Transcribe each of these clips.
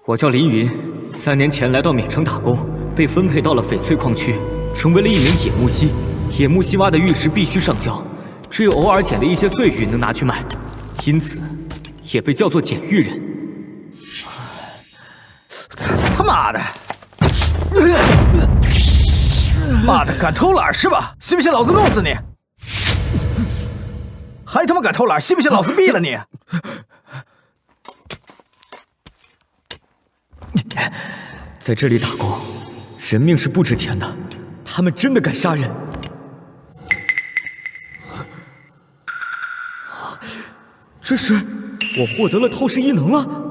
我叫林云，3年前来到冕城打工，被分配到了翡翠矿区，成为了一名野木犀。野木犀挖的玉石必须上交，只有偶尔捡的一些碎玉能拿去卖，因此也被叫做捡玉人。他妈的！妈的，敢偷懒是吧？信不信老子弄死你？还他妈敢偷懒，信不信老子毙了你？在这里打工，人命是不值钱的，他们真的敢杀人。这时，我获得了透视异能了。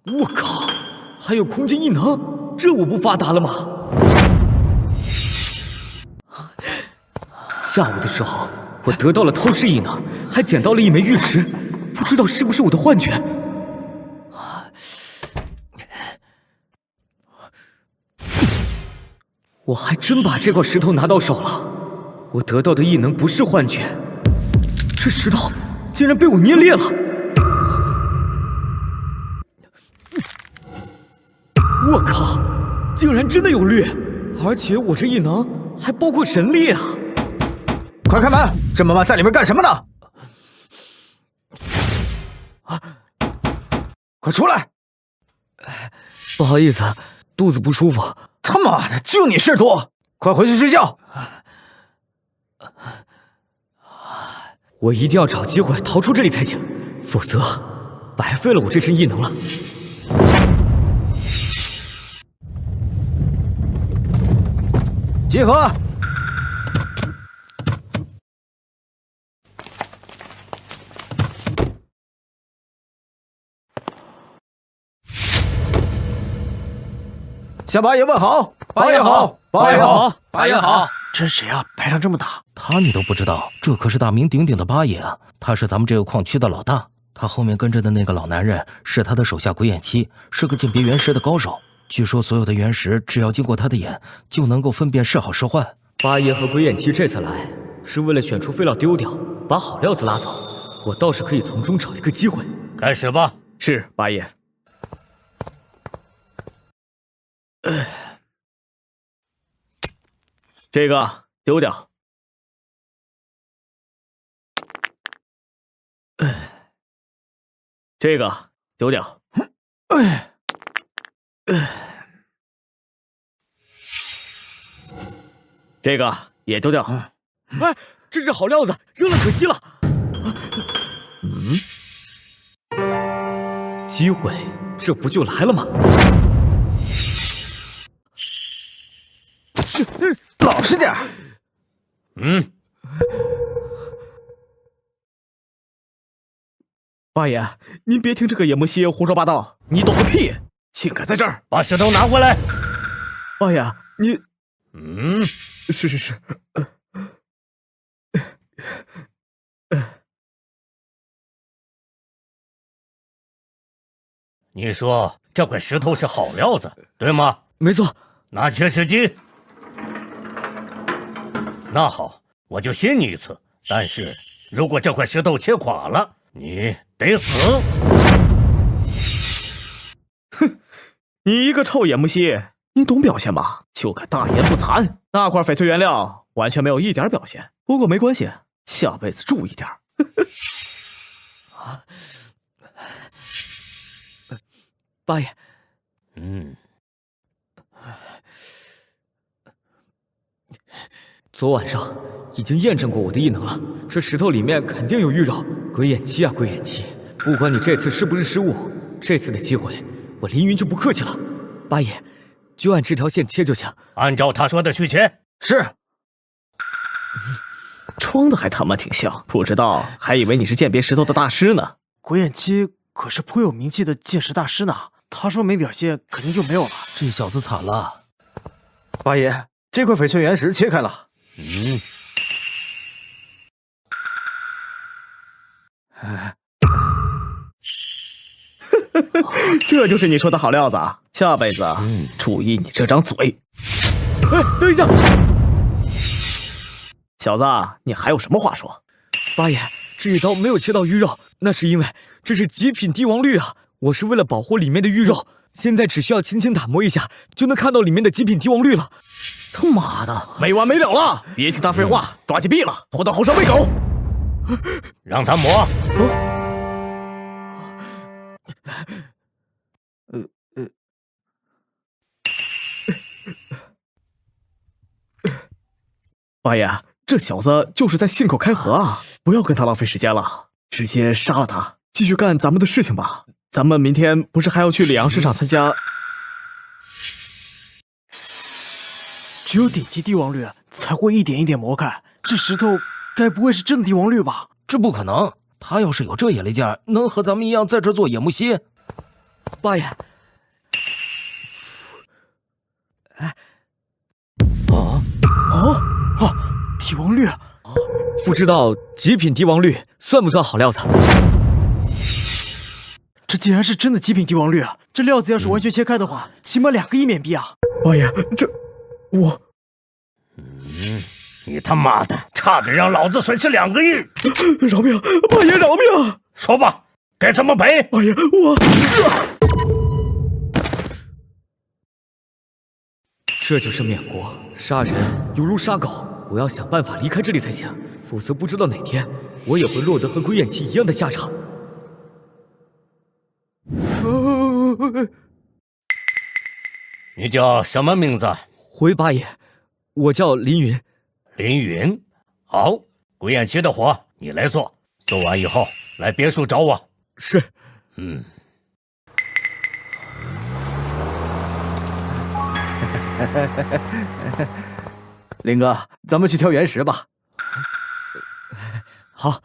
我靠，还有空间异能，这我不发达了吗？下午的时候，我得到了透视异能，还捡到了一枚玉石，不知道是不是我的幻觉。我还真把这块石头拿到手了，我得到的异能不是幻觉，这石头竟然被我捏裂了。我靠，竟然真的有裂，而且我这异能还包括神力啊！快开门！这么慢在里面干什么呢？快出来！不好意思，肚子不舒服。他妈的，就你事多！快回去睡觉！我一定要找机会逃出这里才行，否则白费了我这身异能了。集合！向八爷问好，八爷好，八爷好，八爷好。这是谁啊？排场这么大，他你都不知道？这可是大名鼎鼎的八爷啊！他是咱们这个矿区的老大，他后面跟着的那个老男人是他的手下鬼眼七，是个鉴别原石的高手。据说所有的原石只要经过他的眼，就能够分辨是好是坏。八爷和鬼眼七这次来，是为了选出废料丢掉，把好料子拉走。我倒是可以从中找一个机会。开始吧。是八爷。这个丢掉。这个丢掉。这个也丢掉。哎，这是好料子，扔了可惜了。机会，这不就来了吗？老实点。八爷，您别听这个野木犀胡说八道，你懂个屁！竟敢在这儿把石头拿过来。八爷，你是。你说这块石头是好料子，对吗？没错。拿切石机。那好，我就信你一次。但是如果这块石头切垮了，你得死。哼，你一个臭野木犀，你懂表现吗？就敢大言不惭！那块翡翠原料完全没有一点表现。不过没关系，下辈子注意点。八爷，昨晚上已经验证过我的异能了，这石头里面肯定有玉肉。鬼眼七啊，鬼眼七，不管你这次是不是失误，这次的机会我凌云就不客气了。八爷，就按这条线切就行。按照他说的去切。是。装的还他妈挺像，不知道还以为你是鉴别石头的大师呢。鬼眼七可是颇有名气的鉴石大师呢，他说没表现，肯定就没有了。这小子惨了。八爷，这块翡翠原石切开了。这就是你说的好料子啊！下辈子注意你这张嘴。哎，等一下，小子，你还有什么话说？八爷，这一刀没有切到鱼肉，那是因为这是极品帝王绿啊！我是为了保护里面的玉肉，现在只需要轻轻打磨一下，就能看到里面的极品帝王绿了。他妈的，没完没了了！别听他废话，抓紧毙了，拖到后山喂狗。让他磨。八爷，这小子就是在信口开河啊！不要跟他浪费时间了，直接杀了他，继续干咱们的事情吧。咱们明天不是还要去里昂市场参加？只有顶级帝王绿才会一点一点磨开，这石头该不会是真的帝王绿吧？这不可能，他要是有这眼力劲儿，能和咱们一样在这做野木犀？八爷，帝王绿，不知道极品帝王绿算不算好料子？这竟然是真的极品帝王绿！这料子要是完全切开的话，起码2个亿缅币啊！八爷，这我……你他妈的，差点让老子损失2个亿！饶命，八爷饶命！说吧，该怎么赔？八爷，我……这就是缅国，杀人犹如杀狗。我要想办法离开这里才行，否则不知道哪天我也会落得和鬼眼七一样的下场。你叫什么名字？回八爷，我叫林云。林云。好，鬼眼七的活你来做，做完以后来别墅找我。是。林哥，咱们去挑原石吧。好。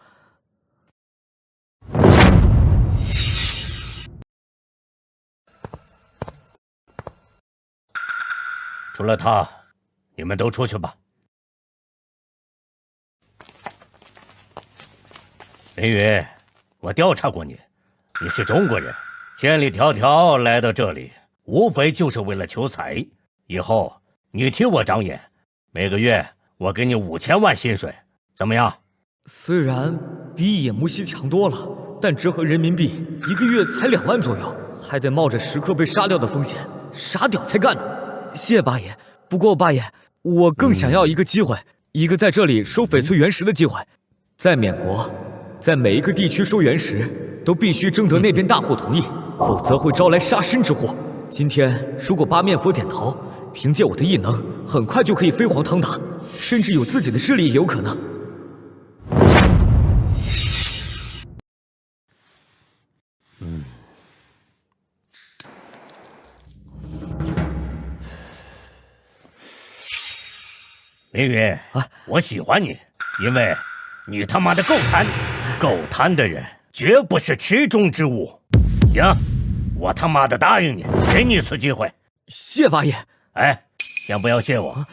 除了他，你们都出去吧。林云，我调查过你，你是中国人，千里迢迢来到这里，无非就是为了求财。以后你替我长眼，每个月我给你5000万薪水，怎么样？虽然比野木犀强多了，但折合人民币1个月才2万左右，还得冒着时刻被杀掉的风险，傻屌才干呢。谢八爷，不过八爷，我更想要一个机会，一个在这里收翡翠原石的机会。在缅国，在每一个地区收原石，都必须征得那边大户同意，否则会招来杀身之祸。今天如果八面佛点头，凭借我的异能，很快就可以飞黄腾达，甚至有自己的势力也有可能。林云，我喜欢你，因为你他妈的够贪，够贪的人绝不是池中之物。行，我他妈的答应你，给你一次机会。谢八爷。哎，先不要谢我，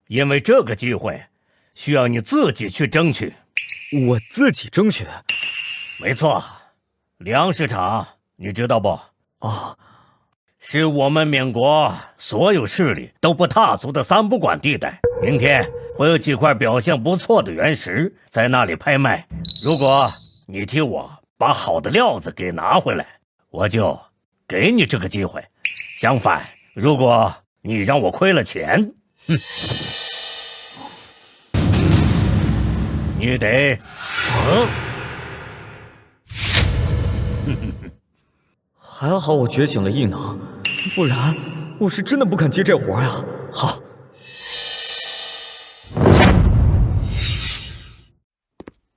因为这个机会需要你自己去争取。我自己争取？没错，粮食场你知道不？哦，是我们缅国所有势力都不踏足的3不管地带。明天会有几块表现不错的原石在那里拍卖，如果你替我把好的料子给拿回来，我就给你这个机会。相反，如果你让我亏了钱，你得还好我觉醒了异能，不然我是真的不敢接这活呀。好。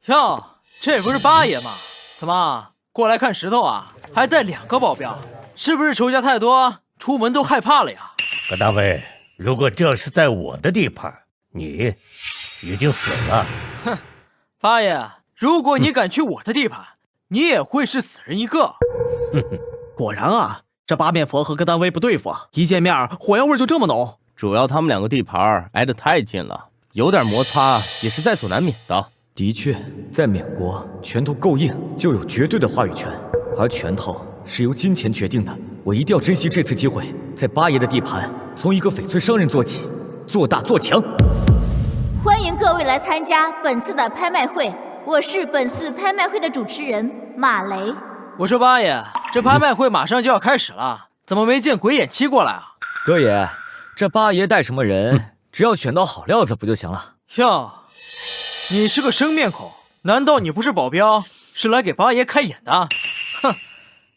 哟，这不是八爷吗？怎么过来看石头啊？还带2个保镖，是不是仇家太多，出门都害怕了呀？葛大卫，如果这是在我的地盘，你已经死了。哼，八爷，如果你敢去我的地盘，你也会是死人一个。果然啊，这八面佛和戈丹威不对付，一见面火药味就这么浓。主要他们2个地盘挨得太近了，有点摩擦也是在所难免的。的确，在缅国，拳头够硬就有绝对的话语权，而拳头是由金钱决定的。我一定要珍惜这次机会，在八爷的地盘，从一个翡翠商人做起，做大做强。欢迎各位来参加本次的拍卖会，我是本次拍卖会的主持人马雷。我说八爷，这拍卖会马上就要开始了，怎么没见鬼眼七过来啊？哥爷，这八爷带什么人，只要选到好料子不就行了？哟，你是个生面孔，难道你不是保镖，是来给八爷开眼的？哼，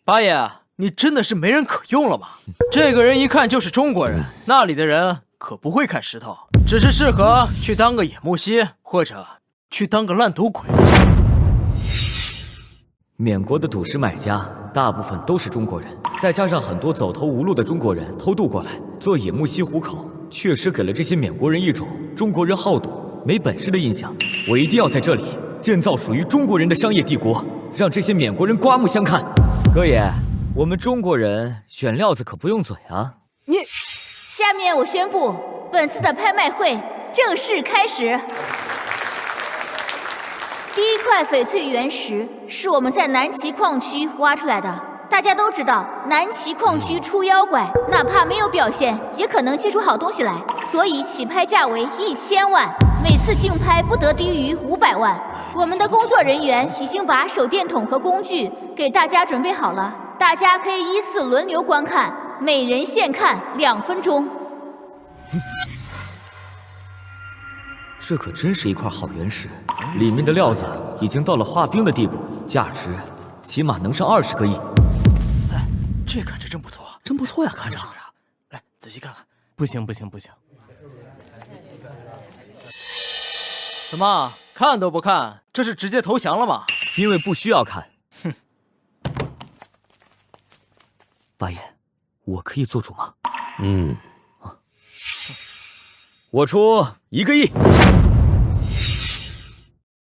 八爷，你真的是没人可用了吗？这个人一看就是中国人，那里的人可不会看石头，只是适合去当个野木犀，或者去当个烂赌鬼。缅国的赌石买家大部分都是中国人，再加上很多走投无路的中国人偷渡过来做野木犀糊口，确实给了这些缅国人一种中国人好赌、没本事的印象。我一定要在这里建造属于中国人的商业帝国，让这些缅国人刮目相看。哥爷，我们中国人选料子可不用嘴啊！下面我宣布，本次的拍卖会正式开始。第一块翡翠原石是我们在南岐矿区挖出来的。大家都知道，南岐矿区出妖怪，哪怕没有表现，也可能切出好东西来，所以起拍价为1000万，每次竞拍不得低于500万。我们的工作人员已经把手电筒和工具给大家准备好了，大家可以依次轮流观看，每人限看2分钟。这可真是一块好原石，里面的料子已经到了化冰的地步，价值起码能上20个亿。哎，这看着真不错，真不错呀，看着。来，仔细看看。不行不行不行，怎么看都不看？这是直接投降了吗？因为不需要看。哼。八爷，我可以做主吗？我出1个亿。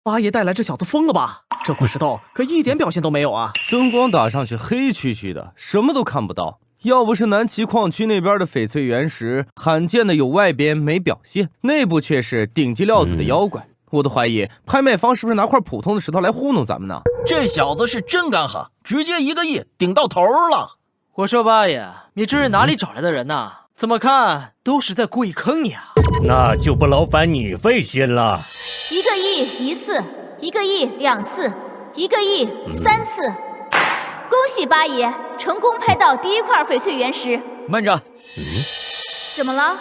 八爷带来这小子疯了吧？这块石头可一点表现都没有啊！灯光打上去黑黢黢的，什么都看不到。要不是南岐矿区那边的翡翠原石罕见的有外边没表现，内部却是顶级料子的妖怪，我都怀疑拍卖方是不是拿块普通的石头来糊弄咱们呢？这小子是真敢喊，直接1个亿顶到头了。我说八爷，你这是哪里找来的人呐？怎么看都是在故意坑你啊！那就不劳烦你费心了。1个亿1次，1个亿2次，1个亿3次。恭喜八爷成功拍到第一块翡翠原石。慢着，怎么了？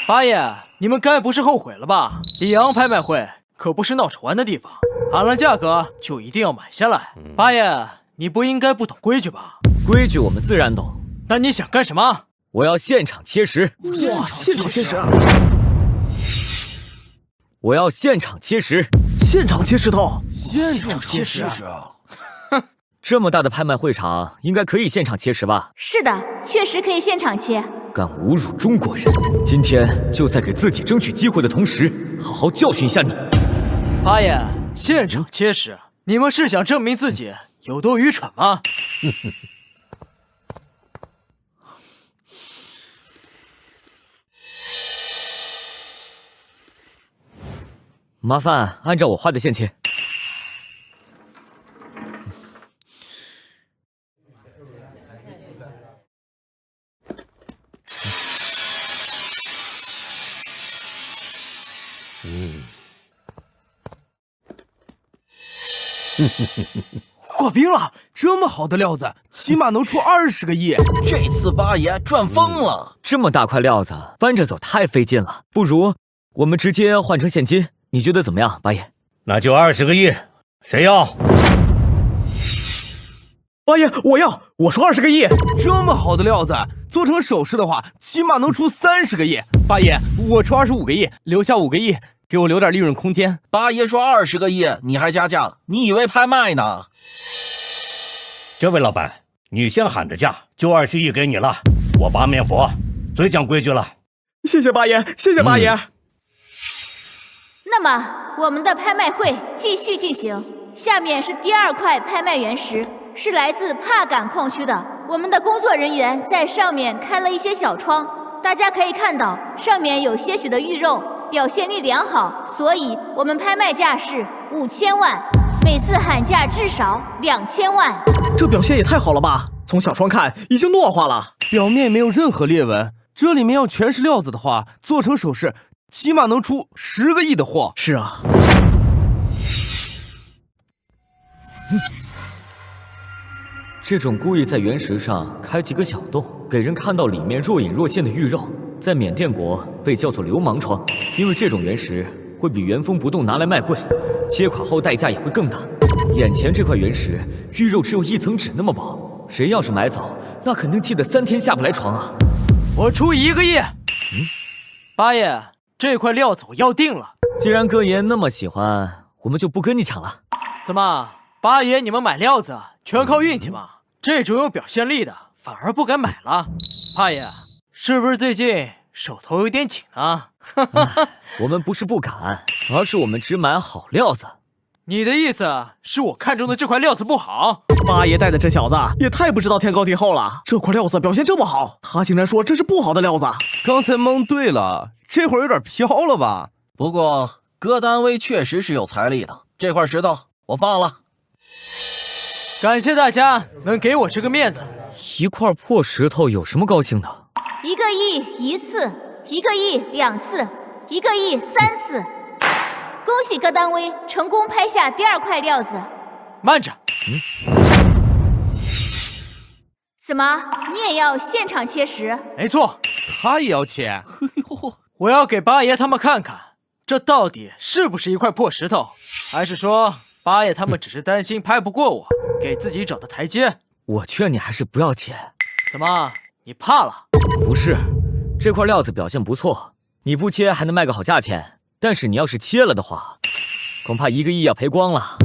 八爷，你们该不是后悔了吧？里昂拍卖会可不是闹着玩的地方，喊了价格就一定要买下来。八爷，你不应该不懂规矩吧？规矩我们自然懂。那你想干什么？我要现场切石。哇，现场切石啊！我要现场切石。现场切石头，现场切石啊！这么大的拍卖会场，应该可以现场切石吧？是的，确实可以现场切。敢侮辱中国人，今天就在给自己争取机会的同时，好好教训一下你。八爷，现场切石，你们是想证明自己有多愚蠢吗？麻烦按照我画的线切。化冰了，这么好的料子，起码能出20个亿。这次八爷赚疯了。这么大块料子搬着走太费劲了，不如我们直接换成现金，你觉得怎么样，八爷？那就20个亿，谁要？八爷，我要，我说20个亿。这么好的料子，做成首饰的话，起码能出30个亿。八爷，我出25个亿，留下5个亿，给我留点利润空间。八爷说20个亿，你还加价？你以为拍卖呢？这位老板，你先喊的价就20亿给你了，我八面佛最讲规矩了。谢谢八爷，谢谢八爷。那么我们的拍卖会继续进行，下面是第2块拍卖原石，是来自帕敢矿区的。我们的工作人员在上面开了一些小窗，大家可以看到上面有些许的玉肉，表现力良好，所以我们拍卖价是5000万，每次喊价至少2000万。这表现也太好了吧！从小窗看已经糯化了。表面没有任何裂纹，这里面要全是料子的话，做成首饰起码能出10个亿的货。是啊。这种故意在原石上开几个小洞，给人看到里面若隐若现的玉肉，在缅甸国被叫做流氓窗，因为这种原石会比原封不动拿来卖贵，切款后代价也会更大。眼前这块原石玉肉只有1层纸那么薄，谁要是买走，那肯定气得3天下不来床啊！我出1个亿。八爷，这块料子我要定了。既然哥爷那么喜欢，我们就不跟你抢了。怎么，八爷你们买料子全靠运气吗？这种有表现力的反而不敢买了。八爷，是不是最近手头有点紧啊？我们不是不敢，而是我们只买好料子。你的意思是我看中的这块料子不好？八爷带的这小子也太不知道天高地厚了，这块料子表现这么好，他竟然说这是不好的料子。刚才蒙对了，这会儿有点飘了吧？不过各单位确实是有财力的，这块石头我放了。感谢大家能给我这个面子。一块破石头有什么高兴的？1个亿1次，1个亿2次，1个亿3次。恭喜各单位成功拍下第2块料子。慢着，怎么，你也要现场切石？没错，他也要切。我要给八爷他们看看，这到底是不是一块破石头，还是说八爷他们只是担心拍不过我，给自己找的台阶？我劝你还是不要切。怎么，你怕了？不是，这块料子表现不错，你不切还能卖个好价钱。但是你要是切了的话，恐怕1个亿要赔光了。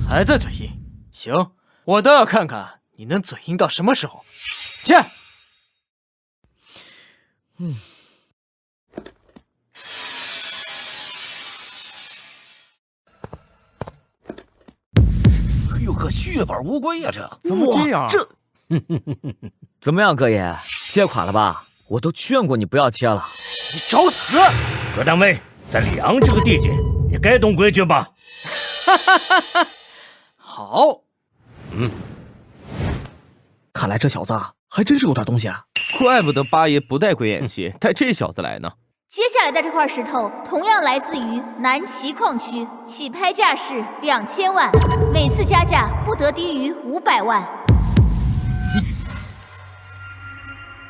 还在嘴硬？行，我倒要看看你能嘴硬到什么时候。切！哎呦呵，血本无归呀，这怎么这样？这怎么样，哥爷，切垮了吧？我都劝过你不要切了。你找死！各单位，在里昂这个地界，你该懂规矩吧？好。看来这小子还真是有点东西啊。怪不得八爷不带鬼眼器，带这小子来呢。接下来的这块石头同样来自于南岐矿区，起拍价是2000万，每次加价不得低于500万。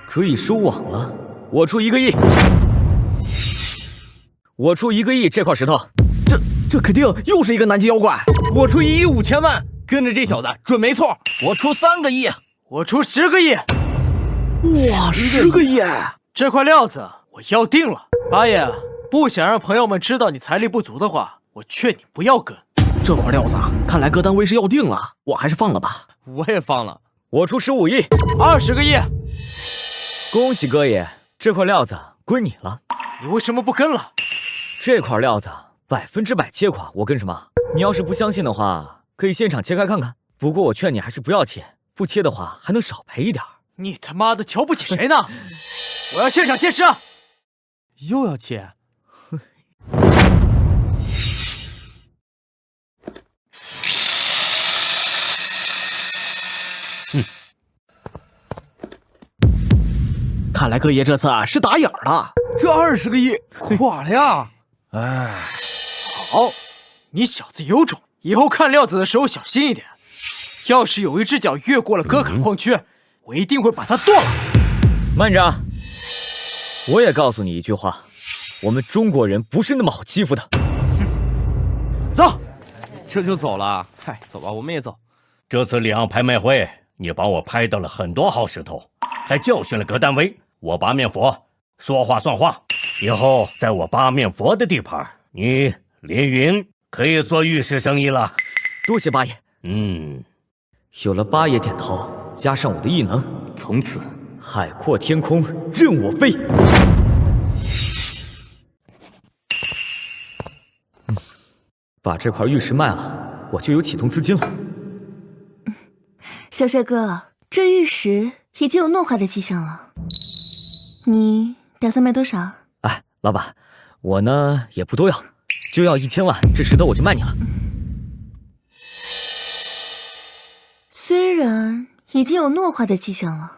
可以收网了，我出1个亿。我出1个亿这块石头。这肯定又是一个南极妖怪。我出1亿5千万，跟着这小子准没错。我出3个亿，我出10个亿。哇，10个亿！这块料子我要定了。八爷，不想让朋友们知道你财力不足的话，我劝你不要跟。这块料子看来各单位是要定了，我还是放了吧。我也放了。我出15亿。20个亿。恭喜哥爷，这块料子归你了。你为什么不跟了？这块料子100%切垮，我跟什么？你要是不相信的话，可以现场切开看看。不过我劝你还是不要切，不切的话还能少赔一点。你他妈的瞧不起谁呢？我要现场切石。又要切？看来哥爷这次是打眼了。这20个亿垮了呀！哎，好，你小子有种，以后看料子的时候小心一点。要是有一只脚越过了哥卡矿区，我一定会把它剁了。慢着，我也告诉你一句话，我们中国人不是那么好欺负的。走，这就走了。嗨，走吧，我们也走。这次里昂拍卖会，你帮我拍到了很多好石头，还教训了各单位。我八面佛，说话算话。以后在我八面佛的地盘，你林云可以做玉石生意了。多谢八爷。有了八爷点头，加上我的异能，从此海阔天空任我飞。把这块玉石卖了，我就有启动资金了。小帅哥，这玉石已经有弄坏的迹象了，你打算卖多少？哎，老板，我呢也不多要，就要1000万，这石头我就卖你了。虽然已经有糯化的迹象了，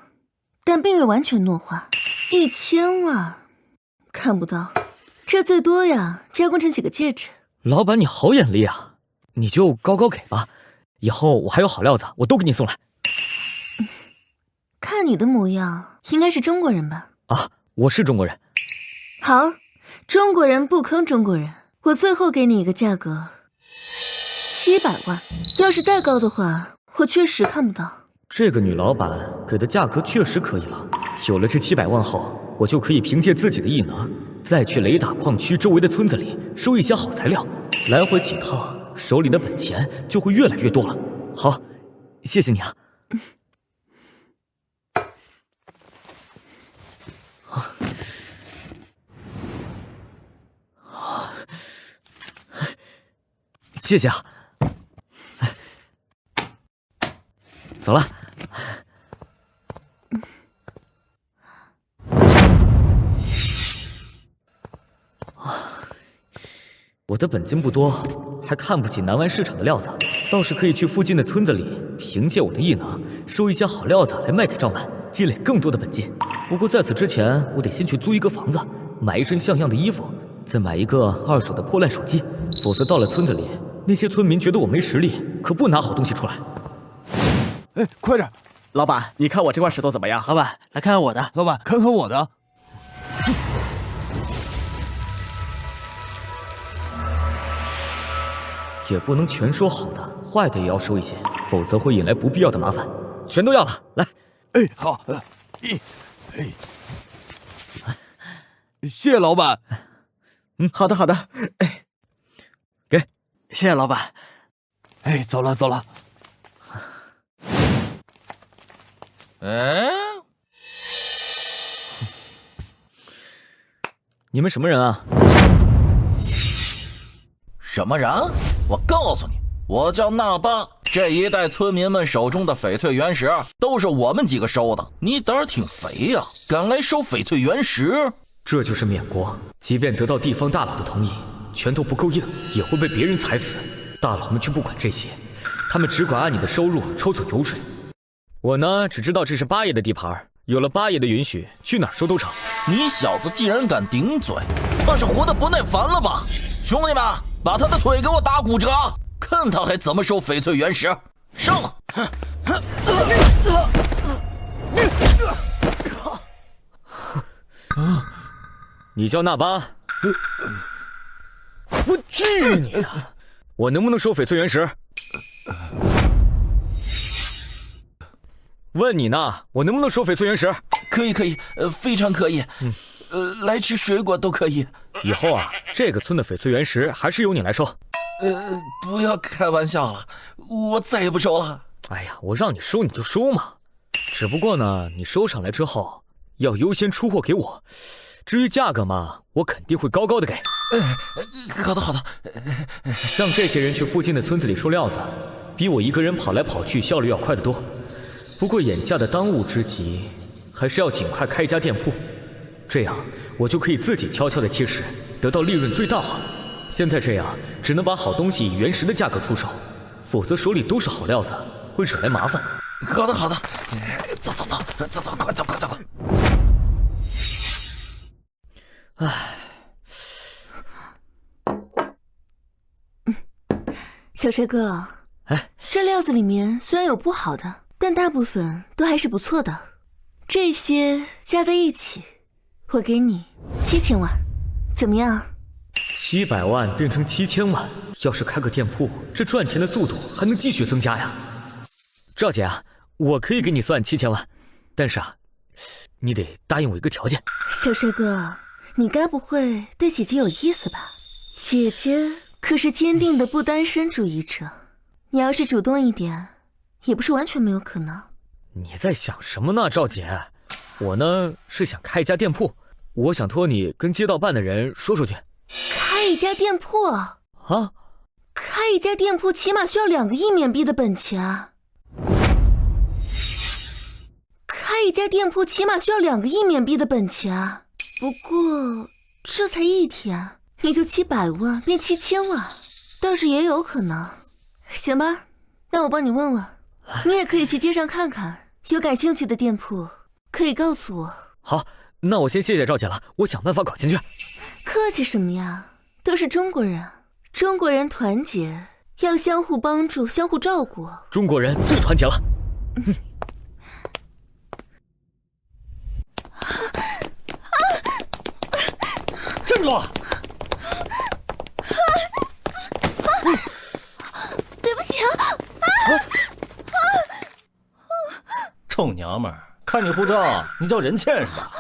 但并未完全糯化。1000万，看不到，这最多呀，加工成几个戒指。老板，你好眼力啊！你就高高给吧，以后我还有好料子，我都给你送来。看你的模样，应该是中国人吧？啊，我是中国人。好，中国人不坑中国人。我最后给你一个价格，700万。要是再高的话，我确实看不到。这个女老板给的价格确实可以了。有了这700万后，我就可以凭借自己的异能，再去雷打矿区周围的村子里收一些好材料，来回几趟，手里的本钱就会越来越多了。好，谢谢你啊。谢谢啊。走了。我的本金不多，还看不起南湾市场的料子，倒是可以去附近的村子里，凭借我的异能收一些好料子来卖给赵满，积累更多的本金。不过在此之前，我得先去租一个房子，买一身像样的衣服，再买一个2手的破烂手机，否则到了村子里，那些村民觉得我没实力，可不拿好东西出来。哎，快点！老板，你看我这块石头怎么样？老板，来看看我的。老板，看看我的。也不能全收好的，坏的也要收一些，否则会引来不必要的麻烦。全都要了，来。哎，好，谢老板。好的好的。哎，给，谢谢老板。哎，走了走了。哎，你们什么人啊？什么人？我告诉你，我叫纳巴。这一带村民们手中的翡翠原石都是我们几个收的。你胆儿挺肥呀，敢来收翡翠原石？这就是缅国，即便得到地方大佬的同意，拳头不够硬，也会被别人踩死。大佬们却不管这些，他们只管按你的收入抽走油水。我呢，只知道这是八爷的地盘，有了八爷的允许，去哪儿收都成。你小子竟然敢顶嘴，怕是活得不耐烦了吧？兄弟们，把他的腿给我打骨折，看他还怎么收翡翠原石！上！你叫纳巴？我去你的！我能不能收翡翠原石？问你呢，我能不能收翡翠原石？可以，非常可以。来吃水果都可以。以后啊，这个村的翡翠原石还是由你来收。不要开玩笑了，我再也不收了。哎呀，我让你收你就收嘛。只不过呢，你收上来之后要优先出货给我。至于价格嘛，我肯定会高高的给。好的。让这些人去附近的村子里收料子，比我一个人跑来跑去效率要快得多。不过眼下的当务之急，还是要尽快开一家店铺，这样我就可以自己悄悄的切实，得到利润最大化。现在这样，只能把好东西以原石的价格出售，否则手里都是好料子，会惹来麻烦。好的，走，快走！唉，小帅哥，哎，这料子里面虽然有不好的，但大部分都还是不错的。这些加在一起，我给你7000万，怎么样？700万变成7000万，要是开个店铺，这赚钱的速度还能继续增加呀。赵姐啊，我可以给你算7000万，但是啊，你得答应我一个条件。小帅哥，你该不会对姐姐有意思吧？姐姐可是坚定的不单身主义者，你要是主动一点，也不是完全没有可能。你在想什么呢，赵姐？我呢是想开一家店铺，我想托你跟街道办的人说去。开一家店铺啊？开一家店铺起码需要2个亿缅币的本钱啊！开一家店铺起码需要2个亿缅币的本钱啊！不过这才1天，你就700万变7000万，倒是也有可能。行吧，那我帮你问问，你也可以去街上看看，有感兴趣的店铺可以告诉我。好，那我先谢谢赵姐了，我想办法搞进去。客气什么呀，都是中国人，中国人团结，要相互帮助，相互照顾。中国人最团结了。站住！对不起啊！臭娘们儿，看你护照，你叫人欠是吧？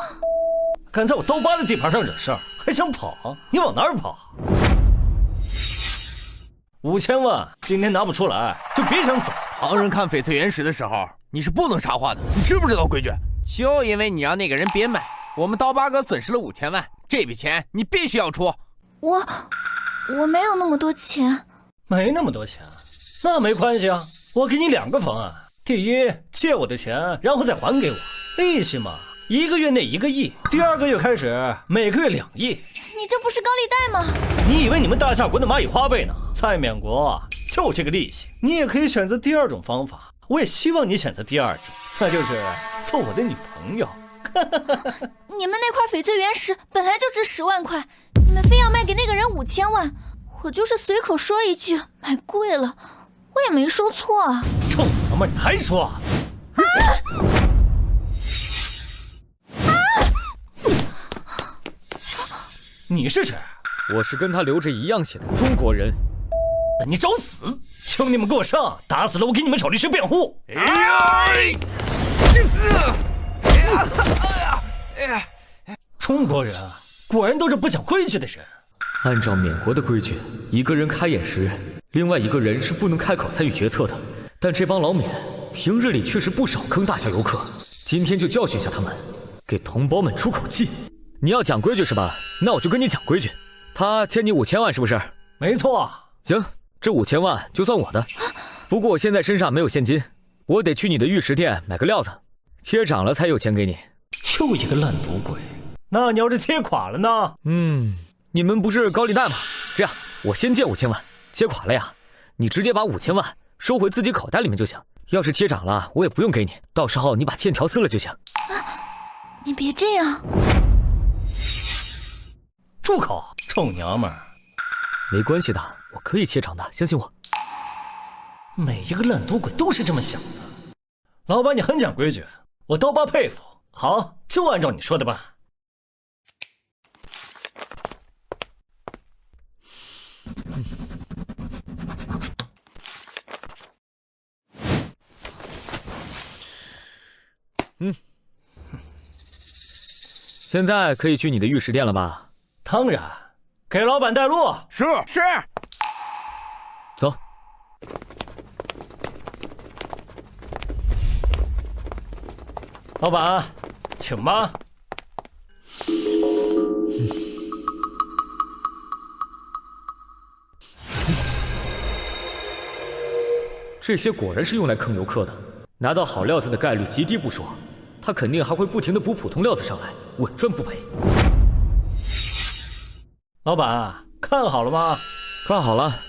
敢在我刀疤的地盘上惹事儿，还想跑？你往哪儿跑？5000万今天拿不出来，就别想走。旁人看翡翠原石的时候，你是不能插话的，你知不知道规矩？就因为你让那个人别买，我们刀疤哥损失了5000万，这笔钱你必须要出。我没有那么多钱。没那么多钱，那没关系啊，我给你2个方案。第一，借我的钱，然后再还给我，利息嘛，1个月内1个亿，第2个月开始每个月2亿。你这不是高利贷吗？你以为你们大夏国的蚂蚁花呗呢？在缅国就这个利息。你也可以选择第2种方法，我也希望你选择第2种，那就是做我的女朋友。你们那块翡翠原石本来就值10万块，你们非要卖给那个人5000万，我就是随口说一句买贵了，我也没说错啊。臭娘们，你还说？你是谁？我是跟他流着一样血的中国人。那你找死！兄弟们，给我上！打死了我给你们找律师辩护。中国人果然都是不讲规矩的人。按照缅国的规矩，一个人开眼时，另外一个人是不能开口参与决策的。但这帮老缅平日里确实不少坑大夏游客，今天就教训一下他们，给同胞们出口气。你要讲规矩是吧？那我就跟你讲规矩。他欠你5000万是不是？没错。行，这5000万就算我的。不过我现在身上没有现金，我得去你的玉石店买个料子，切涨了才有钱给你。又一个烂赌鬼。那你要是切垮了呢？你们不是高利贷吗？这样，我先借5000万，切垮了呀，你直接把5000万收回自己口袋里面就行。要是切涨了，我也不用给你，到时候你把欠条撕了就行。你别这样。住口，臭娘们儿！没关系的，我可以切涨的，相信我。每一个烂赌鬼都是这么想的。老板，你很讲规矩，我刀疤佩服。好，就按照你说的办。现在可以去你的玉石店了吧？当然，给老板带路。是。走。老板，请吧。这些果然是用来坑游客的，拿到好料子的概率极低不说，他肯定还会不停地补普通料子上来，稳赚不赔。老板，看好了吗？看好了。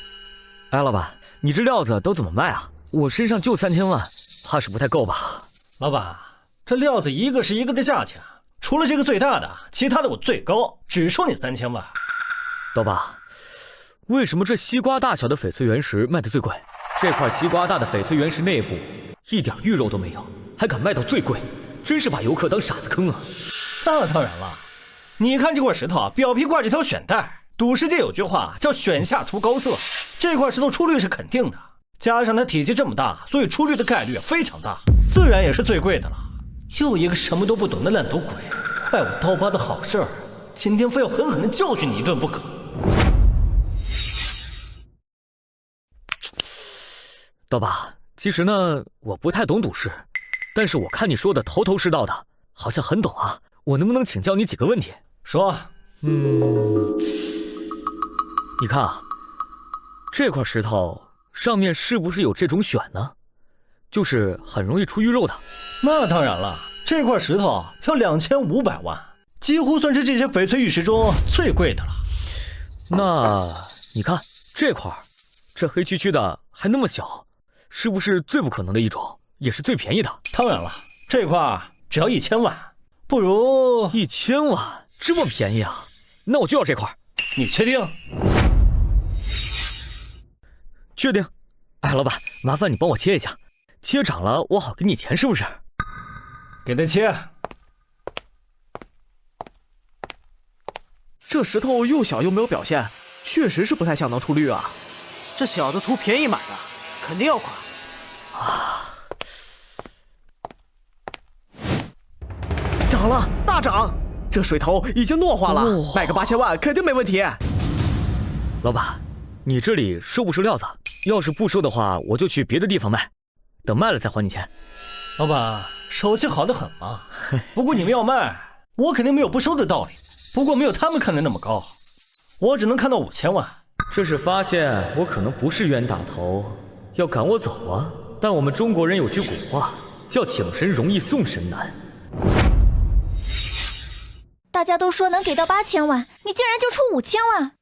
哎，老板，你这料子都怎么卖啊？我身上就3000万，怕是不太够吧？老板，这料子一个是一个的价钱，除了这个最大的，其他的我最高，只收你3000万。刀疤，为什么这西瓜大小的翡翠原石卖的最贵？这块西瓜大的翡翠原石内部一点玉肉都没有，还敢卖到最贵，真是把游客当傻子坑啊！那当然了，你看这块石头表皮挂着条选带，赌石界有句话叫选下出高色，这块石头出绿是肯定的，加上它体积这么大，所以出绿的概率非常大，自然也是最贵的了。又一个什么都不懂的烂赌鬼，坏我刀疤的好事儿，今天非要狠狠地教训你一顿不可。刀疤，其实呢，我不太懂赌石，但是我看你说的头头是道的，好像很懂啊。我能不能请教你几个问题？说。你看啊，这块石头上面是不是有这种选呢？就是很容易出玉肉的。那当然了，这块石头要2500万，几乎算是这些翡翠玉石中最贵的了。那你看这块，这黑黢黢的还那么小，是不是最不可能的一种？也是最便宜的。当然了，这块只要1000万，不如1000万，这么便宜啊？那我就要这块。你确定？确定。哎，老板，麻烦你帮我切一下，切涨了我好给你钱，是不是？给他切。这石头又小又没有表现，确实是不太像能出绿啊。这小子图便宜买的，肯定要垮。涨了，大涨！这水头已经糯化了，卖个8000万肯定没问题。老板，你这里收不收料子？要是不收的话，我就去别的地方卖，等卖了再还你钱。老板，手气好得很嘛。不过你们要卖，我肯定没有不收的道理。不过没有他们看的那么高，我只能看到5000万。这是发现我可能不是冤大头，要赶我走啊！但我们中国人有句古话，叫请神容易送神难。大家都说能给到8000万，你竟然就出5000万！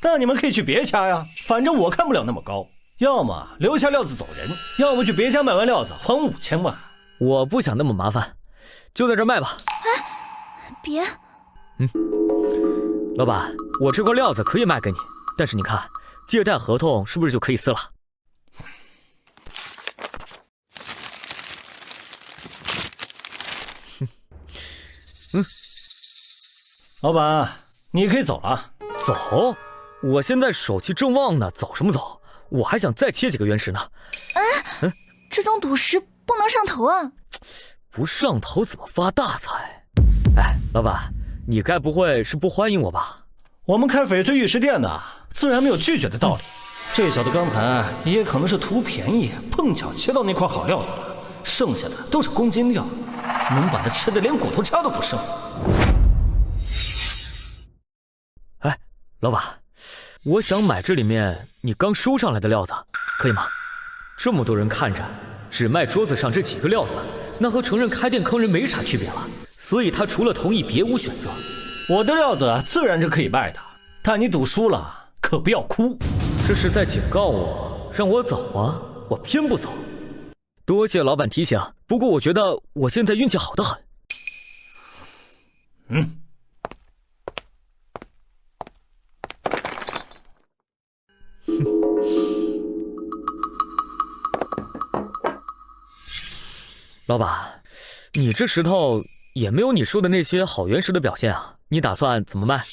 那你们可以去别家呀，反正我看不了那么高。要么留下料子走人，要么去别家买完料子还5000万。我不想那么麻烦，就在这儿卖吧。别。老板，我这块料子可以卖给你，但是你看，借贷合同是不是就可以撕了？老板，你可以走了。走？我现在手气正旺呢，走什么走？我还想再切几个原石呢。这种赌石不能上头啊！不上头怎么发大财？哎，老板，你该不会是不欢迎我吧？我们开翡翠玉石店的，自然没有拒绝的道理。这小子刚才也可能是图便宜，碰巧切到那块好料子了，剩下的都是公斤料，能把它吃得连骨头渣都不剩。哎，老板，我想买这里面你刚收上来的料子，可以吗？这么多人看着，只卖桌子上这几个料子，那和承认开店坑人没啥区别了。所以他除了同意别无选择。我的料子自然是可以卖的，但你赌输了可不要哭。这是在警告我，让我走啊！我偏不走。多谢老板提醒，不过我觉得我现在运气好得很。老板，你这石头也没有你说的那些好原石的表现啊！你打算怎么卖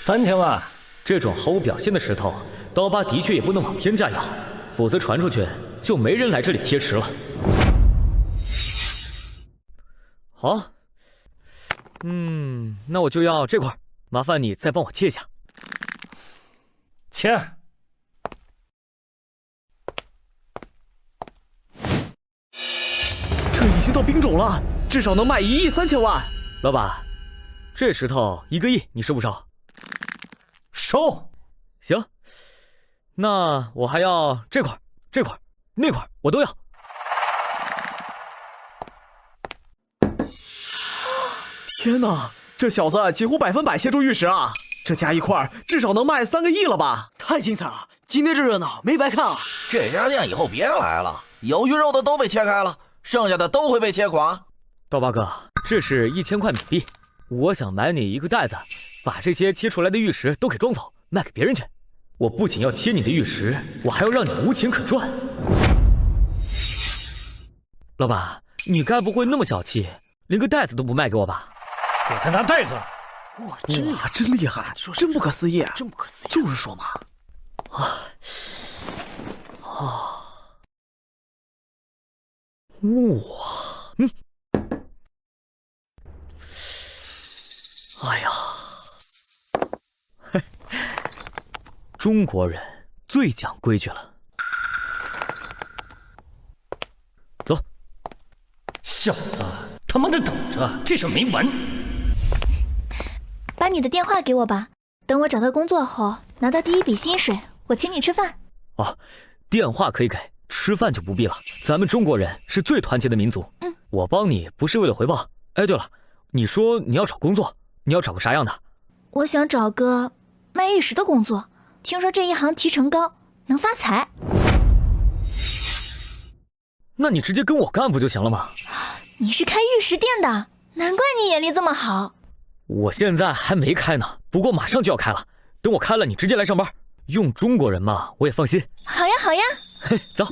？3000万。这种毫无表现的石头，刀疤的确也不能往天价要，否则传出去就没人来这里切石了。好，那我就要这块，麻烦你再帮我切一下。切。这已经到冰种了，至少能卖1亿3000万。老板，这石头1个亿，你收不收？收。行，那我还要这块、这块、那块，我都要。天哪，这小子几乎100%切出玉石啊！这加一块至少能卖3个亿了吧？太精彩了，今天这热闹没白看啊！这家店以后别来了，有鱼肉的都被切开了，剩下的都会被切垮。刀疤哥，这是1000块冥币，我想买你一个袋子，把这些切出来的玉石都给装走，卖给别人去。我不仅要切你的玉石，我还要让你无钱可赚。老板，你该不会那么小气，连个袋子都不卖给我吧？给他拿袋子。哇，真厉害，真不可思议，真不可思议。就是说嘛。哇，哎呀，嘿，中国人最讲规矩了。走。小子，他妈的等着，这事没完。把你的电话给我吧，等我找到工作后，拿到第一笔薪水，我请你吃饭。哦，电话可以给，吃饭就不必了。咱们中国人是最团结的民族。我帮你不是为了回报。哎，对了，你说你要找工作，你要找个啥样的？我想找个卖玉石的工作，听说这一行提成高，能发财。那你直接跟我干不就行了吗？你是开玉石店的，难怪你眼力这么好。我现在还没开呢，不过马上就要开了。等我开了，你直接来上班。用中国人嘛，我也放心。好呀，好呀。嘿，走。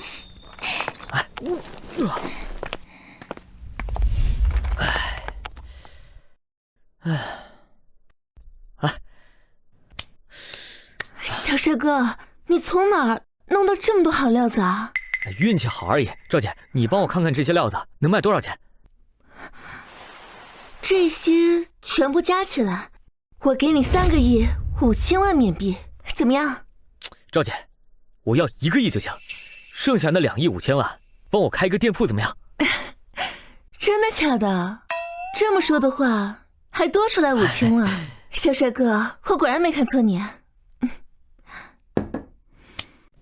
小帅哥，你从哪儿弄到这么多好料子啊？运气好而已。赵姐，你帮我看看这些料子能卖多少钱？这些全部加起来，我给你3个亿5千万缅币，怎么样？赵姐，我要1个亿就行，剩下那2亿5千万，帮我开一个店铺怎么样？真的假的？这么说的话，还多出来5千万。小帅哥，我果然没看错你。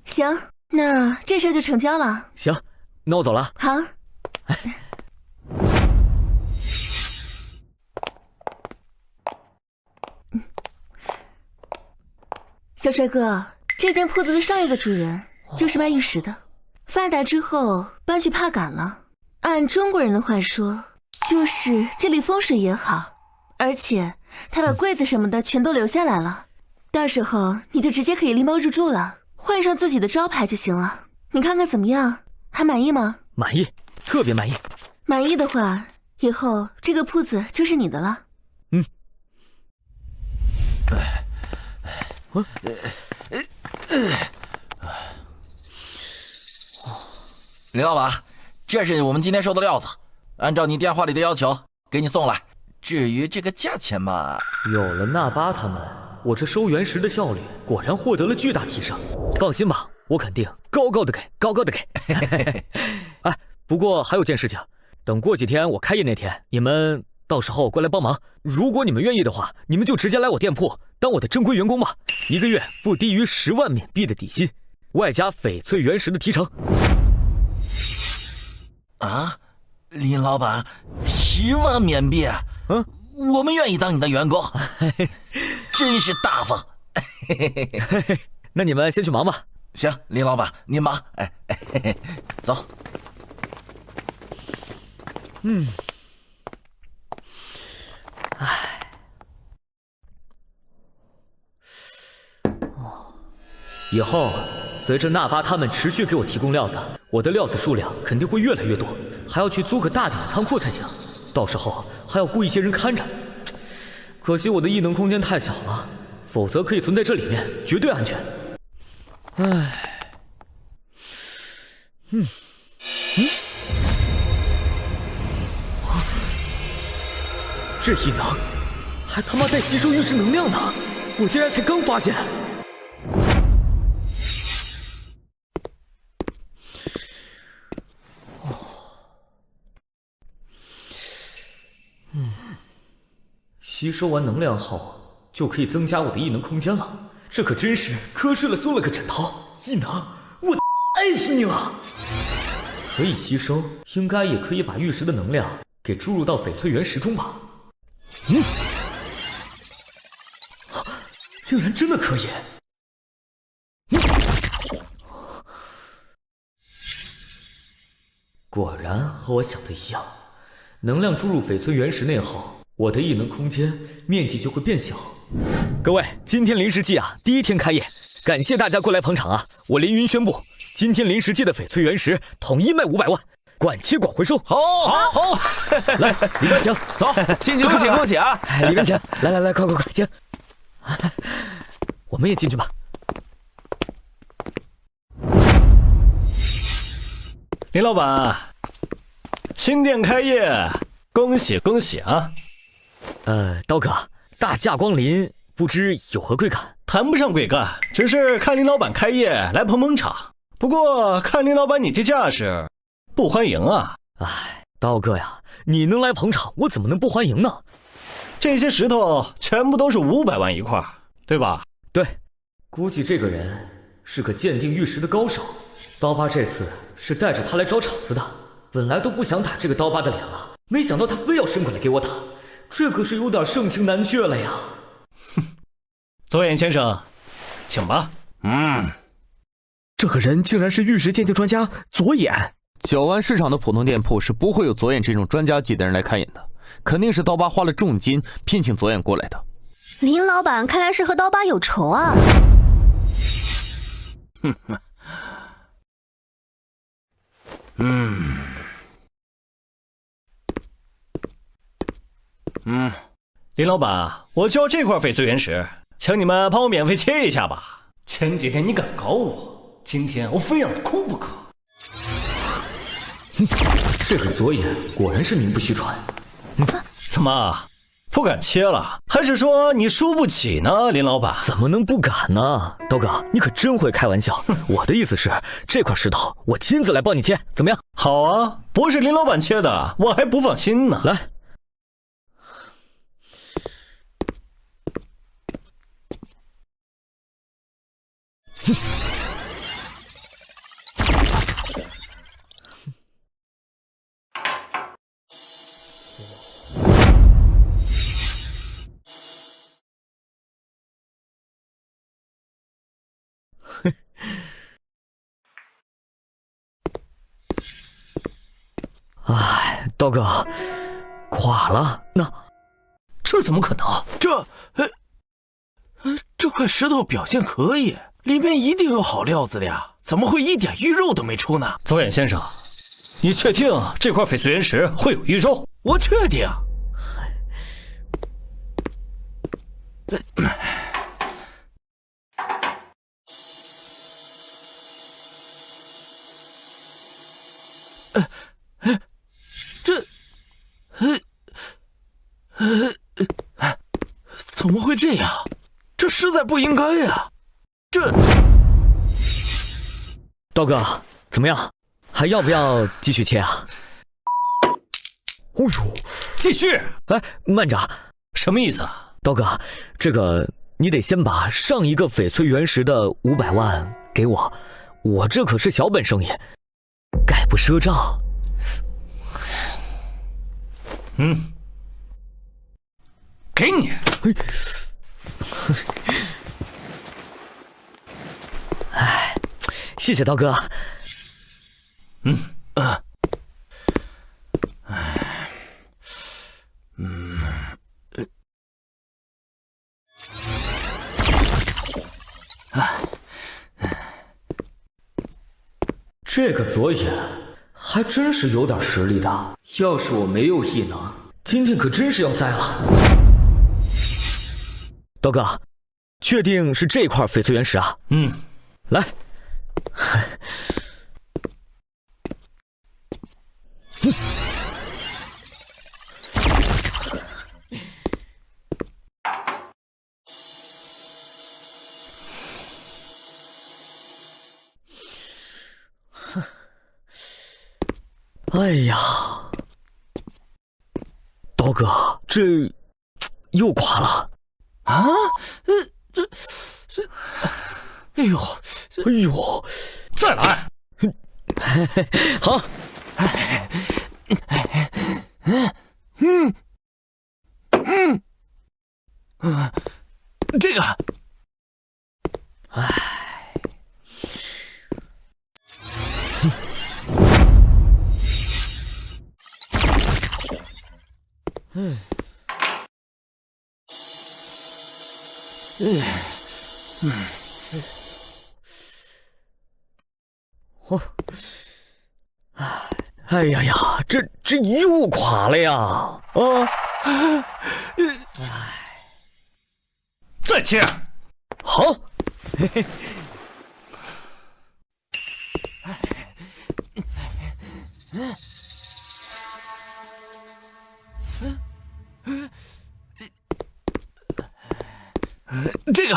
行，那这事就成交了。行，那我走了。好。小帅哥，这间铺子的上一个主人就是卖玉石的，发达之后搬去帕敢了。按中国人的话说，就是这里风水也好，而且他把柜子什么的全都留下来了，到时候你就直接可以拎包入住了，换上自己的招牌就行了。你看看怎么样？还满意吗？满意，特别满意。满意的话，以后这个铺子就是你的了。李老板，这是我们今天收的料子，按照你电话里的要求给你送来。至于这个价钱嘛，有了纳巴他们，我这收原石的效率果然获得了巨大提升。放心吧，我肯定高高的给，高高的给。哎，不过还有件事情，等过几天我开业那天，你们到时候过来帮忙。如果你们愿意的话，你们就直接来我店铺当我的正规员工吧，1个月不低于10万缅币的底薪，外加翡翠原石的提成。啊，林老板，10万缅币，我们愿意当你的员工，真是大方。那你们先去忙吧。行，林老板您忙。走。以后随着纳巴他们持续给我提供料子，我的料子数量肯定会越来越多，还要去租个大点的仓库才行。到时候还要雇一些人看着。可惜我的异能空间太小了，否则可以存在这里面，绝对安全。唉，这异能还他妈带吸收玉石能量呢，我竟然才刚发现。吸收完能量后，就可以增加我的异能空间了。这可真是瞌睡了送了个枕头。异能，我爱死你了！可以吸收，应该也可以把玉石的能量给注入到翡翠原石中吧？竟然真的可以！果然和我想的一样，能量注入翡翠原石内后，我的异能空间面积就会变小。各位，今天临时季啊，第1天开业，感谢大家过来捧场啊！我凌云宣布，今天临时季的翡翠原石统一卖500万，管期管回收。好，来，里边请，走，进去恭喜恭喜啊！里边请，来，快，请。我们也进去吧。林老板，新店开业，恭喜恭喜啊！刀哥，大驾光临，不知有何贵干？谈不上贵干，只是看林老板开业来捧场。不过看林老板你这架势，不欢迎啊！哎，刀哥呀，你能来捧场，我怎么能不欢迎呢？这些石头全部都是500万一块，对吧？对，估计这个人是个鉴定玉石的高手。刀疤这次是带着他来找场子的，本来都不想打这个刀疤的脸了，没想到他非要伸过来给我打，这可是有点盛情难却了呀。左眼先生，请吧。这个人竟然是玉石鉴定专家左眼。9万市场的普通店铺是不会有左眼这种专家级的人来开眼的，肯定是刀疤花了重金聘请左眼过来的。林老板看来是和刀疤有仇啊。林老板，我就要这块翡翠原石，请你们帮我免费切一下吧。前几天你敢搞我，今天我非让你哭不可。这个左眼果然是名不虚传。怎么不敢切了？还是说你输不起呢，林老板？怎么能不敢呢？刀哥，你可真会开玩笑。我的意思是，这块石头我亲自来帮你切，怎么样？好啊，不是林老板切的，我还不放心呢。来。哎，刀哥，垮了。这怎么可能？这块石头表现可以，里面一定有好料子的呀，怎么会一点玉肉都没出呢？左眼先生，你确定这块翡翠原石会有玉肉？我确定。怎么会这样？这实在不应该呀！刀哥，怎么样？还要不要继续切啊？哦呦，继续！哎，慢着，什么意思啊？刀哥，这个你得先把上一个翡翠原石的500万给我，我这可是小本生意，概不赊账。给你。哎，谢谢刀哥。这个左眼还真是有点实力的，要是我没有异能，今天可真是要栽了。刀哥，确定是这块翡翠原石啊？来。哎呀，刀哥，这又垮了啊！哎呦，再来！好。这个，哎呀呀，这又垮了呀！再切。好。嘿嘿。这个，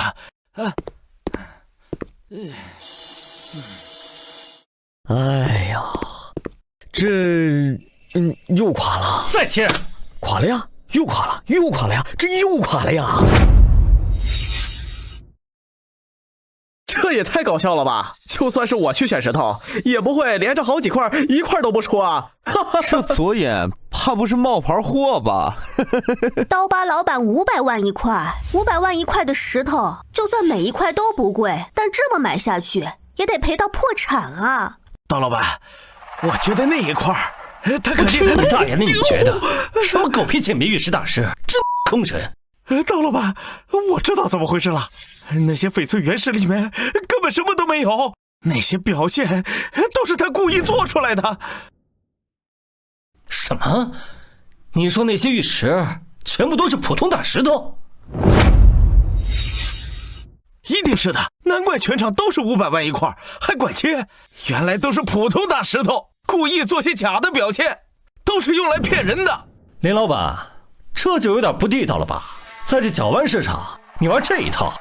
哎呀，这又垮了。再切。垮了呀，又垮了，又垮了呀，这又垮了呀！这也太搞笑了吧！就算是我去选石头，也不会连着好几块，一块都不出啊！这左眼怕不是冒牌货吧？刀疤老板500万一块，500万一块的石头，就算每一块都不贵，但这么买下去也得赔到破产啊！刀老板，我觉得那一块儿，他肯定……去你大爷的！你觉得什么狗屁鉴别玉石大师，真坑人！刀老板，我知道怎么回事了。那些翡翠原石里面根本什么都没有，那些表现都是他故意做出来的。什么？你说那些玉石全部都是普通大石头？一定是的，难怪全场都是500万一块，还管切。原来都是普通大石头，故意做些假的表现，都是用来骗人的。林老板，这就有点不地道了吧？在这角湾市场，你玩这一套，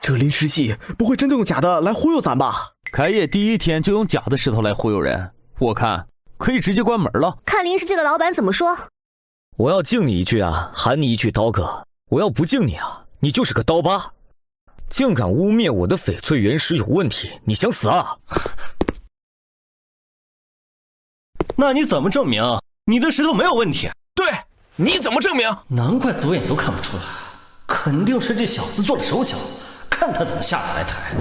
这林世纪不会真的用假的来忽悠咱吧？开业第1天就用假的石头来忽悠人，我看可以直接关门了。看林世纪的老板怎么说。我要敬你一句啊，喊你一句刀哥；我要不敬你啊，你就是个刀疤。竟敢污蔑我的翡翠原石有问题，你想死啊？那你怎么证明你的石头没有问题？对，你怎么证明？难怪左眼都看不出来，肯定是这小子做了手脚，看他怎么下得来台。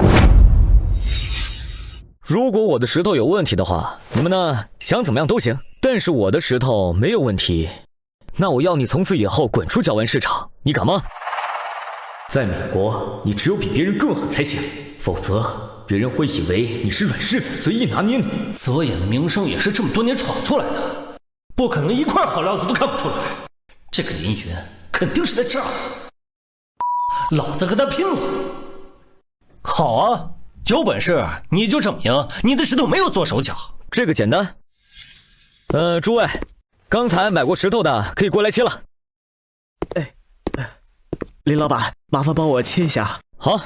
如果我的石头有问题的话，你们呢想怎么样都行。但是我的石头没有问题，那我要你从此以后滚出角湾市场，你敢吗？在美国，你只有比别人更狠才行，否则别人会以为你是软柿子，随意拿捏你。左眼的名声也是这么多年闯出来的，不可能一块好料子都看不出来。这个林云肯定是在这儿，老子和他拼了！好啊，有本事你就证明你的石头没有做手脚。这个简单。诸位，刚才买过石头的可以过来切了。林老板，麻烦帮我切一下。好。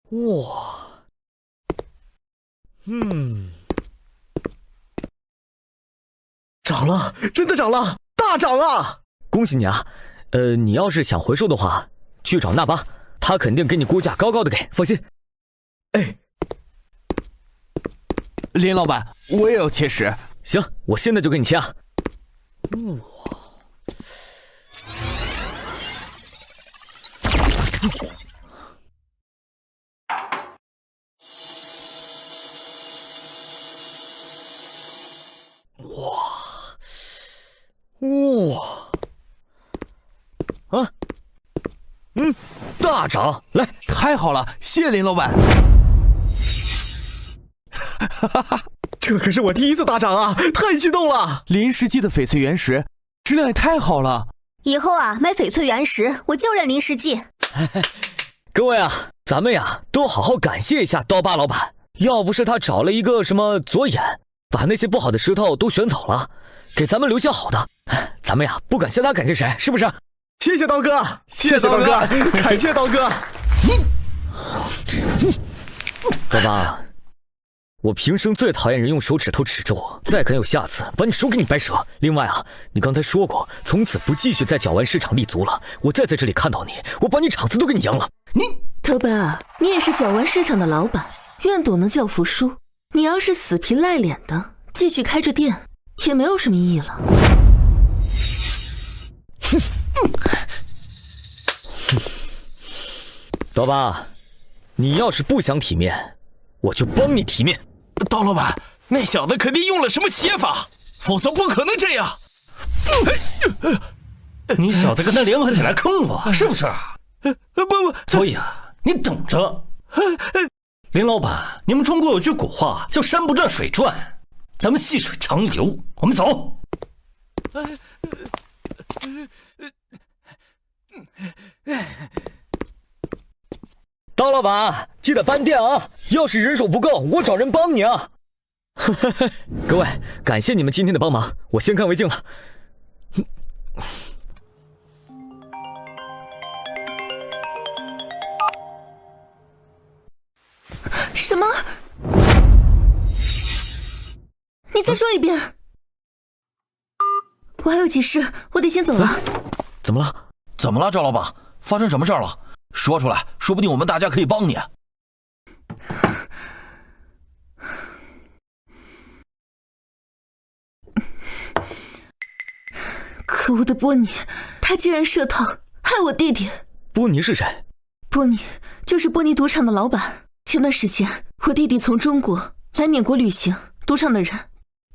哇，涨了，真的涨了，大涨啊！恭喜你啊！你要是想回收的话，去找纳巴，他肯定给你估价高高的给，放心。哎，林老板，我也要切石。行，我现在就给你切啊。哇！啊，大涨！来，太好了，谢林老板。这可是我第一次大涨啊，太激动了！林世纪的翡翠原石质量也太好了，以后啊，买翡翠原石我就认林世纪。各位啊，咱们呀都好好感谢一下刀疤老板，要不是他找了一个什么左眼，把那些不好的石头都选走了，给咱们留下好的，咱们呀不敢谢他感谢谁，是不是？谢谢刀哥，谢谢刀哥，感谢刀哥。刀疤，我平生最讨厌人用手指头指着我，再敢有下次，把你手给你掰折。另外啊，你刚才说过，从此不继续在角湾市场立足了。我再在这里看到你，我把你场子都给你扬了。头爸，你也是角湾市场的老板，愿赌能教服输。你要是死皮赖脸的继续开着店，也没有什么意义了。刀疤，你要是不想体面，我就帮你体面。刀老板，那小子肯定用了什么邪法，否则不可能这样。你小子跟他联合起来坑我，是不是？不，所以啊，你等着。林老板，你们中国有句古话叫山不转水转，咱们细水长流，我们走。刀老板，记得搬店啊！要是人手不够，我找人帮你啊！各位，感谢你们今天的帮忙，我先干为敬了。什么？你再说一遍。我还有急事，我得先走了。怎么了？怎么了，赵老板？发生什么事了？说出来，说不定我们大家可以帮你。可恶的波尼，他竟然设套害我弟弟。波尼是谁？波尼就是波尼赌场的老板。前段时间我弟弟从中国来缅国旅行，赌场的人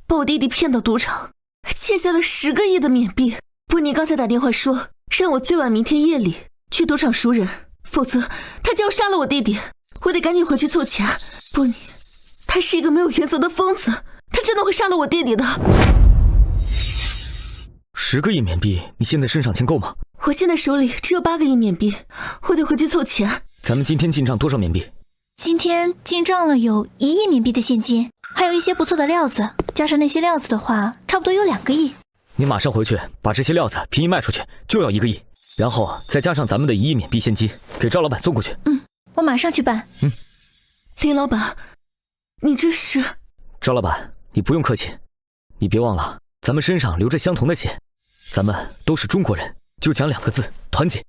把我弟弟骗到赌场，欠下了10个亿的缅币。波尼刚才打电话说让我最晚明天夜里去赌场赎人，否则他就要杀了我弟弟。我得赶紧回去凑钱。波尼他是一个没有原则的疯子，他真的会杀了我弟弟的。10个亿缅币，你现在身上钱够吗？我现在手里只有8个亿缅币，我得回去凑钱。咱们今天进账多少缅币？今天进账了有1亿缅币的现金，还有一些不错的料子，加上那些料子的话，差不多有2个亿。你马上回去把这些料子便宜卖出去，就要1个亿，然后再加上咱们的1亿缅币现金，给赵老板送过去。我马上去办。林老板，你这是……赵老板，你不用客气，你别忘了，咱们身上流着相同的血，咱们都是中国人，就讲2个字：团结。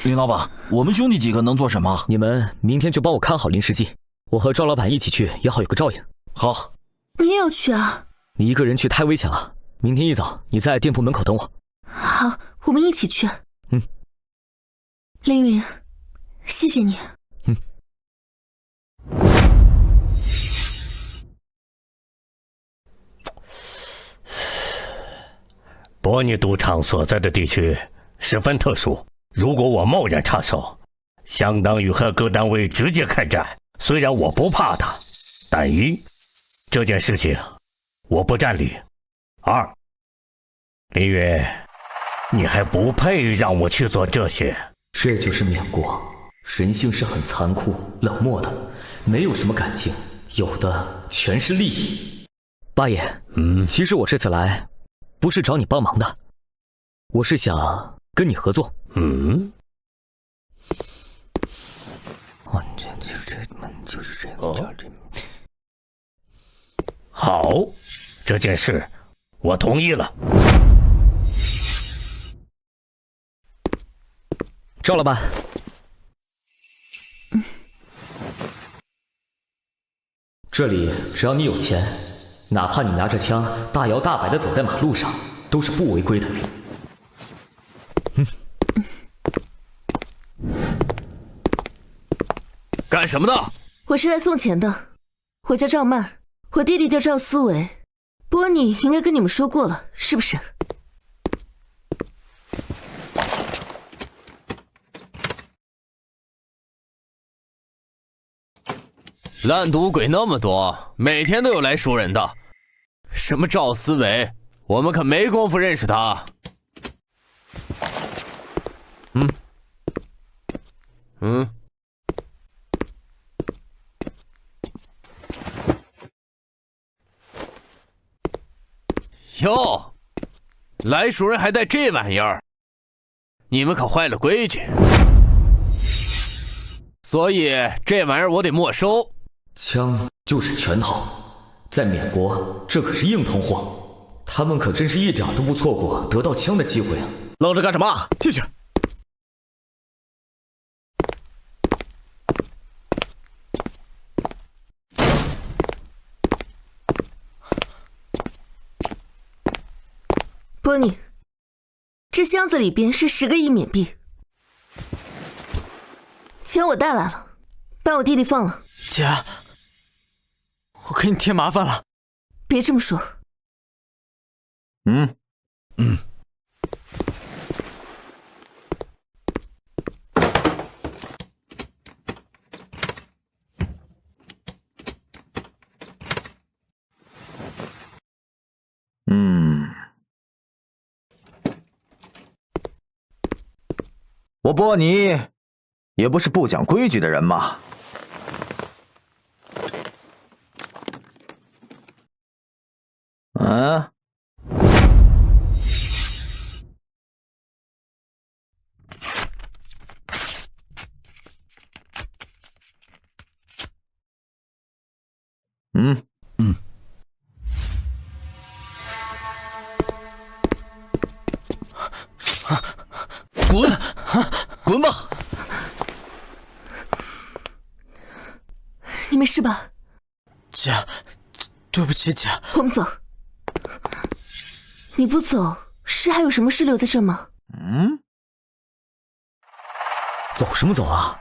林老板，我们兄弟几个能做什么？你们明天就帮我看好林世纪，我和赵老板一起去，也好有个照应。好，你也要去啊？你一个人去太危险了，明天一早你在店铺门口等我。好，我们一起去。凌云，谢谢你。波尼赌场所在的地区十分特殊，如果我贸然插手，相当于和各单位直接开战。虽然我不怕他，但一，这件事情我不占理；二，林云，你还不配让我去做这些。这就是缅国，人性是很残酷冷漠的，没有什么感情，有的全是利益。八爷，其实我这次来不是找你帮忙的，我是想跟你合作。好，这件事我同意了。赵老板，这里只要你有钱，哪怕你拿着枪大摇大摆地走在马路上，都是不违规的。干什么的？我是来送钱的。我叫赵曼，我弟弟叫赵思维。波尼应该跟你们说过了，是不是？烂赌鬼那么多，每天都有来赎人的。什么赵思维，我们可没工夫认识他。哟，来赎人还带这玩意儿，你们可坏了规矩。所以这玩意儿我得没收。枪就是拳头，在缅国这可是硬通货，他们可真是一点都不错过得到枪的机会啊！愣着干什么？进去！波尼，这箱子里边是10个亿缅币，钱我带来了，把我弟弟放了。姐，我给你添麻烦了。别这么说。我波尼也不是不讲规矩的人嘛。滚吧！你没事吧？姐，对不起姐。我们走。你不走，是还有什么事留在这吗？走什么走啊？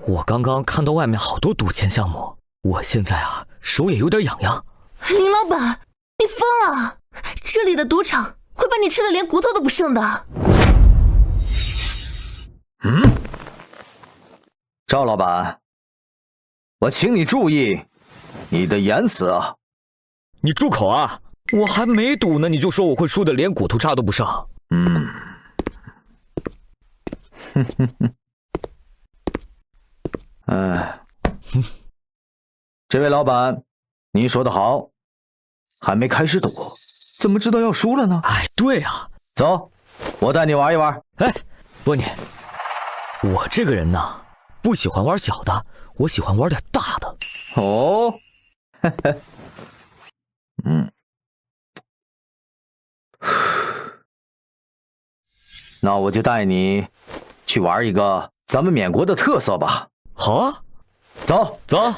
我刚刚看到外面好多赌钱项目，我现在啊手也有点痒痒。林老板，你疯了！这里的赌场会把你吃的连骨头都不剩的。赵老板，我请你注意你的言辞啊！你住口啊！我还没赌呢，你就说我会输的连骨头渣都不剩。这位老板，你说的好，还没开始赌，怎么知道要输了呢？哎，对啊，走，我带你玩一玩。哎，波尼，我这个人呢，不喜欢玩小的，我喜欢玩点大的。哦，那我就带你去玩一个咱们缅国的特色吧。好啊，走走。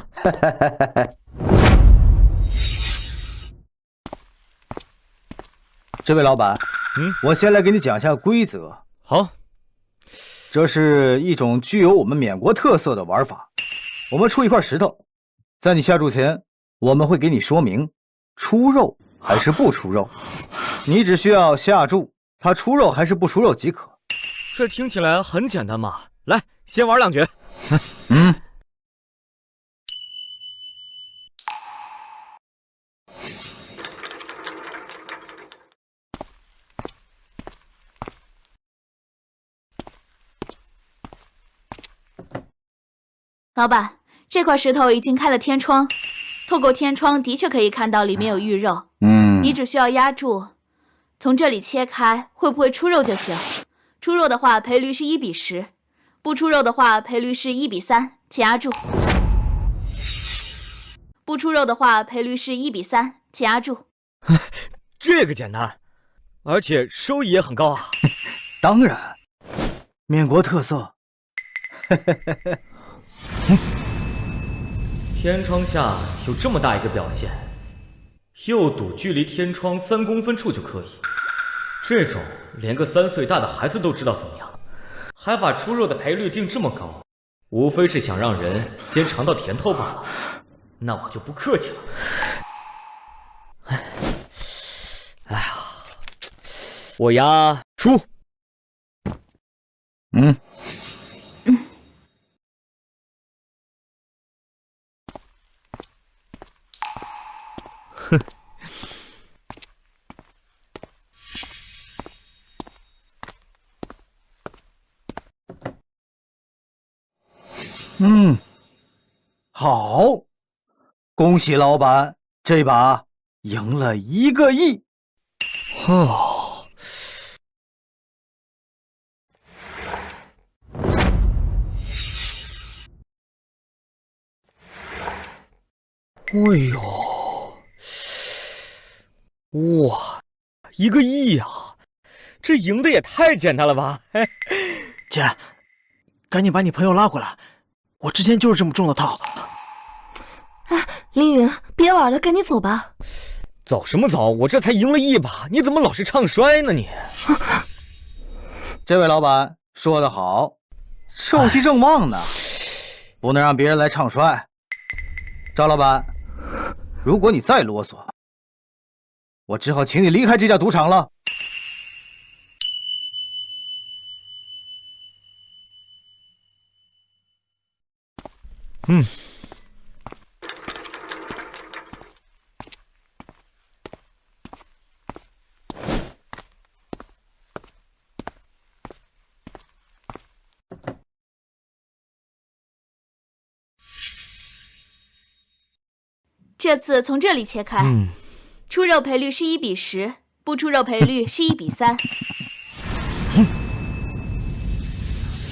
这位老板，我先来给你讲一下规则。好，这是一种具有我们缅国特色的玩法。我们出一块石头，在你下注前，我们会给你说明出肉还是不出肉，你只需要下注它出肉还是不出肉即可。这听起来很简单嘛，来，先玩两局。老板，这块石头已经开了天窗，透过天窗的确可以看到里面有玉肉。你只需要压住，从这里切开，会不会出肉就行。出肉的话，赔率是1比10；不出肉的话，赔率是1比3，请压住。不出肉的话，赔率是1比3，请压住。这个简单，而且收益也很高啊。当然，缅国特色。天窗下有这么大一个表现，诱赌距离天窗3公分处就可以。这种连个3岁大的孩子都知道怎么样，还把出肉的赔率定这么高，无非是想让人先尝到甜头罢了。那我就不客气了。哎呀，我压出。好，恭喜老板，这把赢了1个亿。哎呦，哇，1个亿啊！这赢的也太简单了吧！姐，赶紧把你朋友拉回来，我之前就是这么中的套。凌云，别玩了，赶紧走吧。走什么走？我这才赢了1把，你怎么老是唱衰呢你？这位老板说得好，寿气正旺呢，不能让别人来唱衰。赵老板，如果你再啰嗦，我只好请你离开这家赌场了。这次从这里切开，出肉赔率是1比10，不出肉赔率是1比3。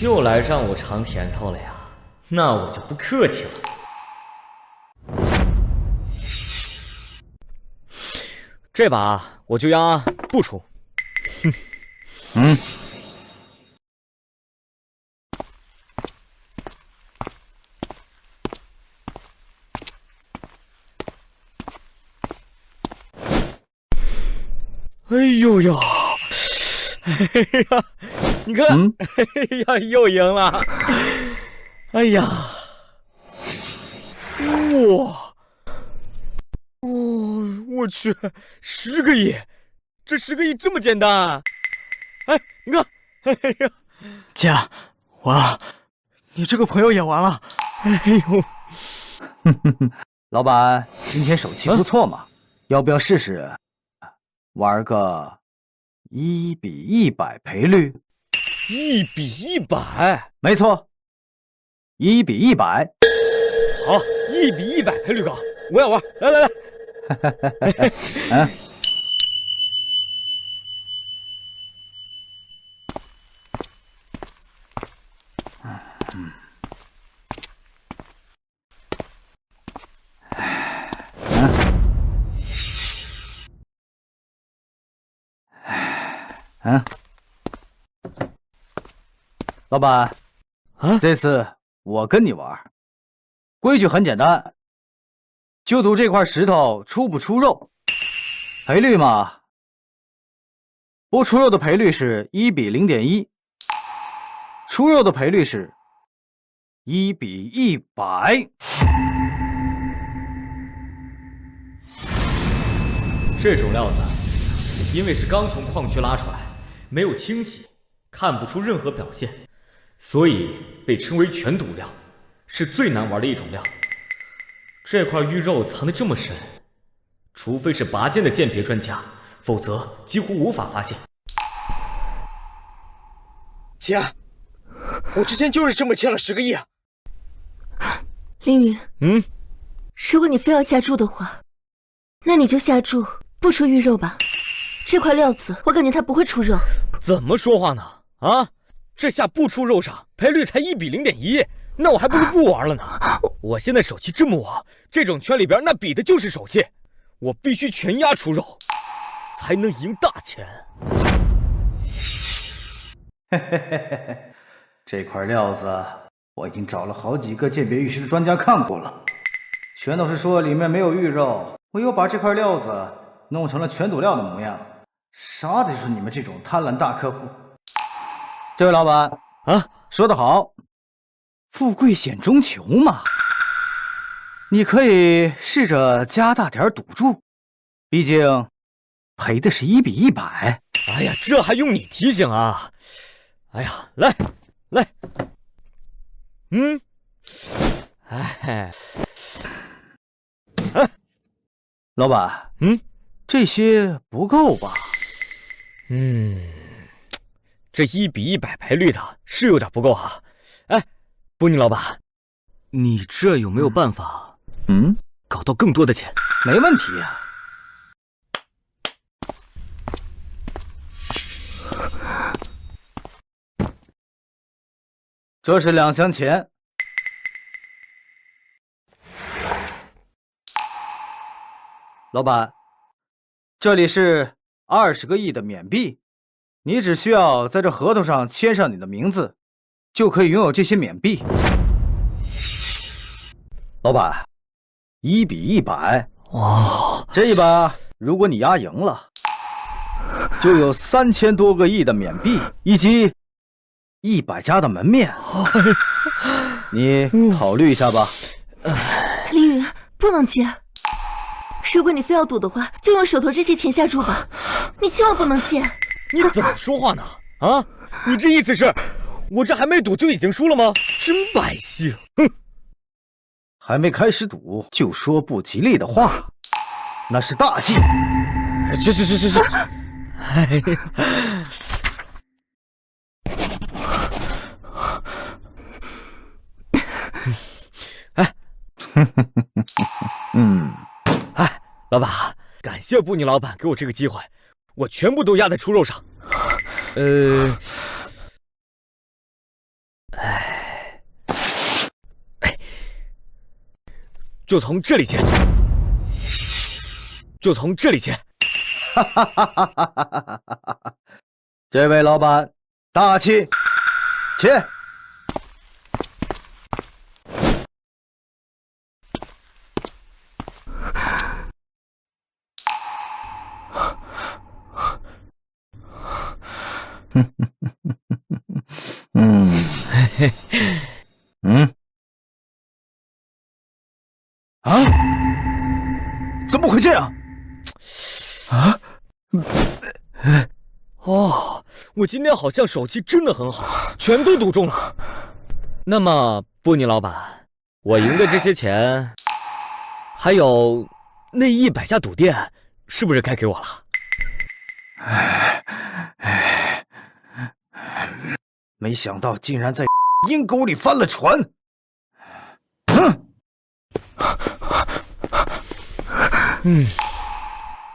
又来让我尝甜头了呀？那我就不客气了。这把我就压不出。哎呦，呦呦！哎呀，你看，哎呀，又赢了！哎呀，哇！我去，10个亿！这10个亿这么简单？哎，你看，哎呀，姐，完了，你这个朋友也完了。哎呦，老板，今天手气不错嘛，要不要试试玩个1比100赔率？1比100？没错，1比100。好，1比100赔率高，我要玩！来来来，老板，这次我跟你玩，规矩很简单，就赌这块石头出不出肉，赔率嘛，不出肉的赔率是1比0.1，出肉的赔率是1比100。这种料子，因为是刚从矿区拉出来，没有清洗，看不出任何表现，所以被称为全毒料，是最难玩的一种料。这块玉肉藏得这么深，除非是拔尖的鉴别专家，否则几乎无法发现。姐，我之前就是这么欠了10个亿啊！凌云，如果你非要下注的话，那你就下注不出玉肉吧。这块料子，我感觉它不会出肉。怎么说话呢？啊，这下不出肉上，赔率才1比0.1，那我还不如不玩了呢。我现在手气这么旺，这种圈里边那比的就是手气，我必须全压出肉，才能赢大钱。这块料子我已经找了好几个鉴别玉石的专家看过了，全都是说里面没有玉肉。我又把这块料子弄成了全赌料的模样，杀的就是你们这种贪婪大客户。这位老板啊，说得好，富贵险中求嘛。你可以试着加大点赌注，毕竟赔的是1比100。哎呀，这还用你提醒啊？哎呀，来，老板，这些不够吧？这1比100赔率的是有点不够啊。哎，布尼老板，你这有没有办法？搞到更多的钱？没问题呀。这是2箱钱。老板，这里是20个亿的缅币，你只需要在这合同上签上你的名字，就可以拥有这些缅币。老板，1比100。哦，这一把如果你压赢了，就有3000多个亿的缅币，以及100家的门面。你考虑一下吧。凌云，不能接。如果你非要赌的话，就用手头这些钱下注吧，你千万不能借。你怎么说话呢？啊，你这意思是，我这还没赌就已经输了吗？真百姓！哼，还没开始赌就说不吉利的话，那是大忌。是。哎，老板，感谢布尼老板给我这个机会，我全部都压在出肉上。就从这里切，这位老板，大气，切。怎么会这样？啊？哦，我今天好像手气真的很好，全都赌中了。那么，布尼老板，我赢的这些钱，还有那100家赌店，是不是该给我了？没想到竟然在阴沟里翻了船。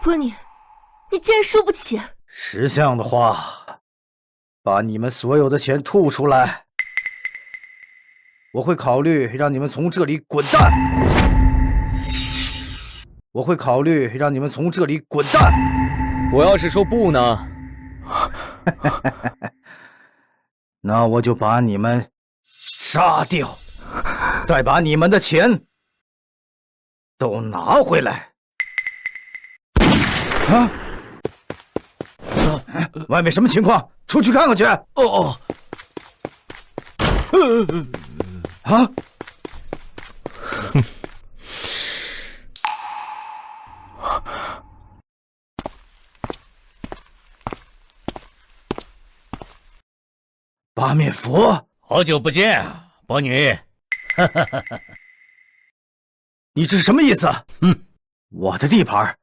波尼，你竟然输不起！识相的话，把你们所有的钱吐出来，我会考虑让你们从这里滚蛋。我会考虑让你们从这里滚蛋。我要是说不呢？那我就把你们杀掉，再把你们的钱都拿回来。啊！外面什么情况？出去看看去。哦。啊！八面佛，好久不见，伯女。你这是什么意思？我的地盘，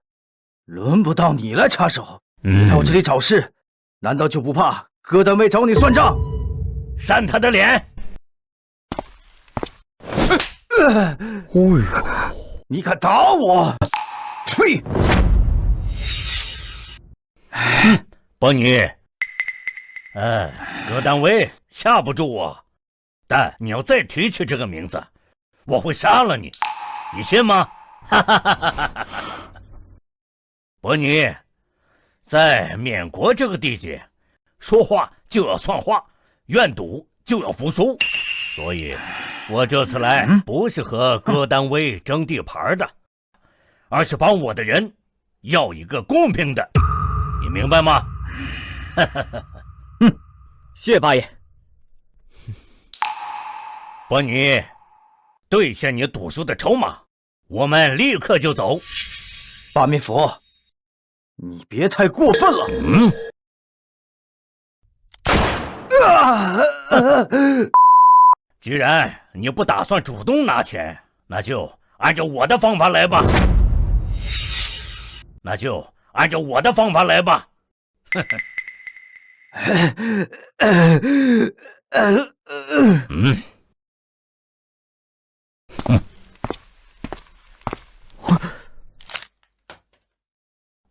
轮不到你来插手。你来我这里找事，难道就不怕戈丹威找你算账？扇他的脸！你敢打我？呸！伯女，戈丹威吓不住我，但你要再提起这个名字，我会杀了你，你信吗？伯女，在缅国这个地界，说话就要算话，愿赌就要服输，所以我这次来不是和戈丹威争地盘的，而是帮我的人要一个公平的，你明白吗？谢谢八爷。伯女，兑现你赌输的筹码，我们立刻就走。八面佛，你别太过分了。既然你不打算主动拿钱，那就按照我的方法来吧。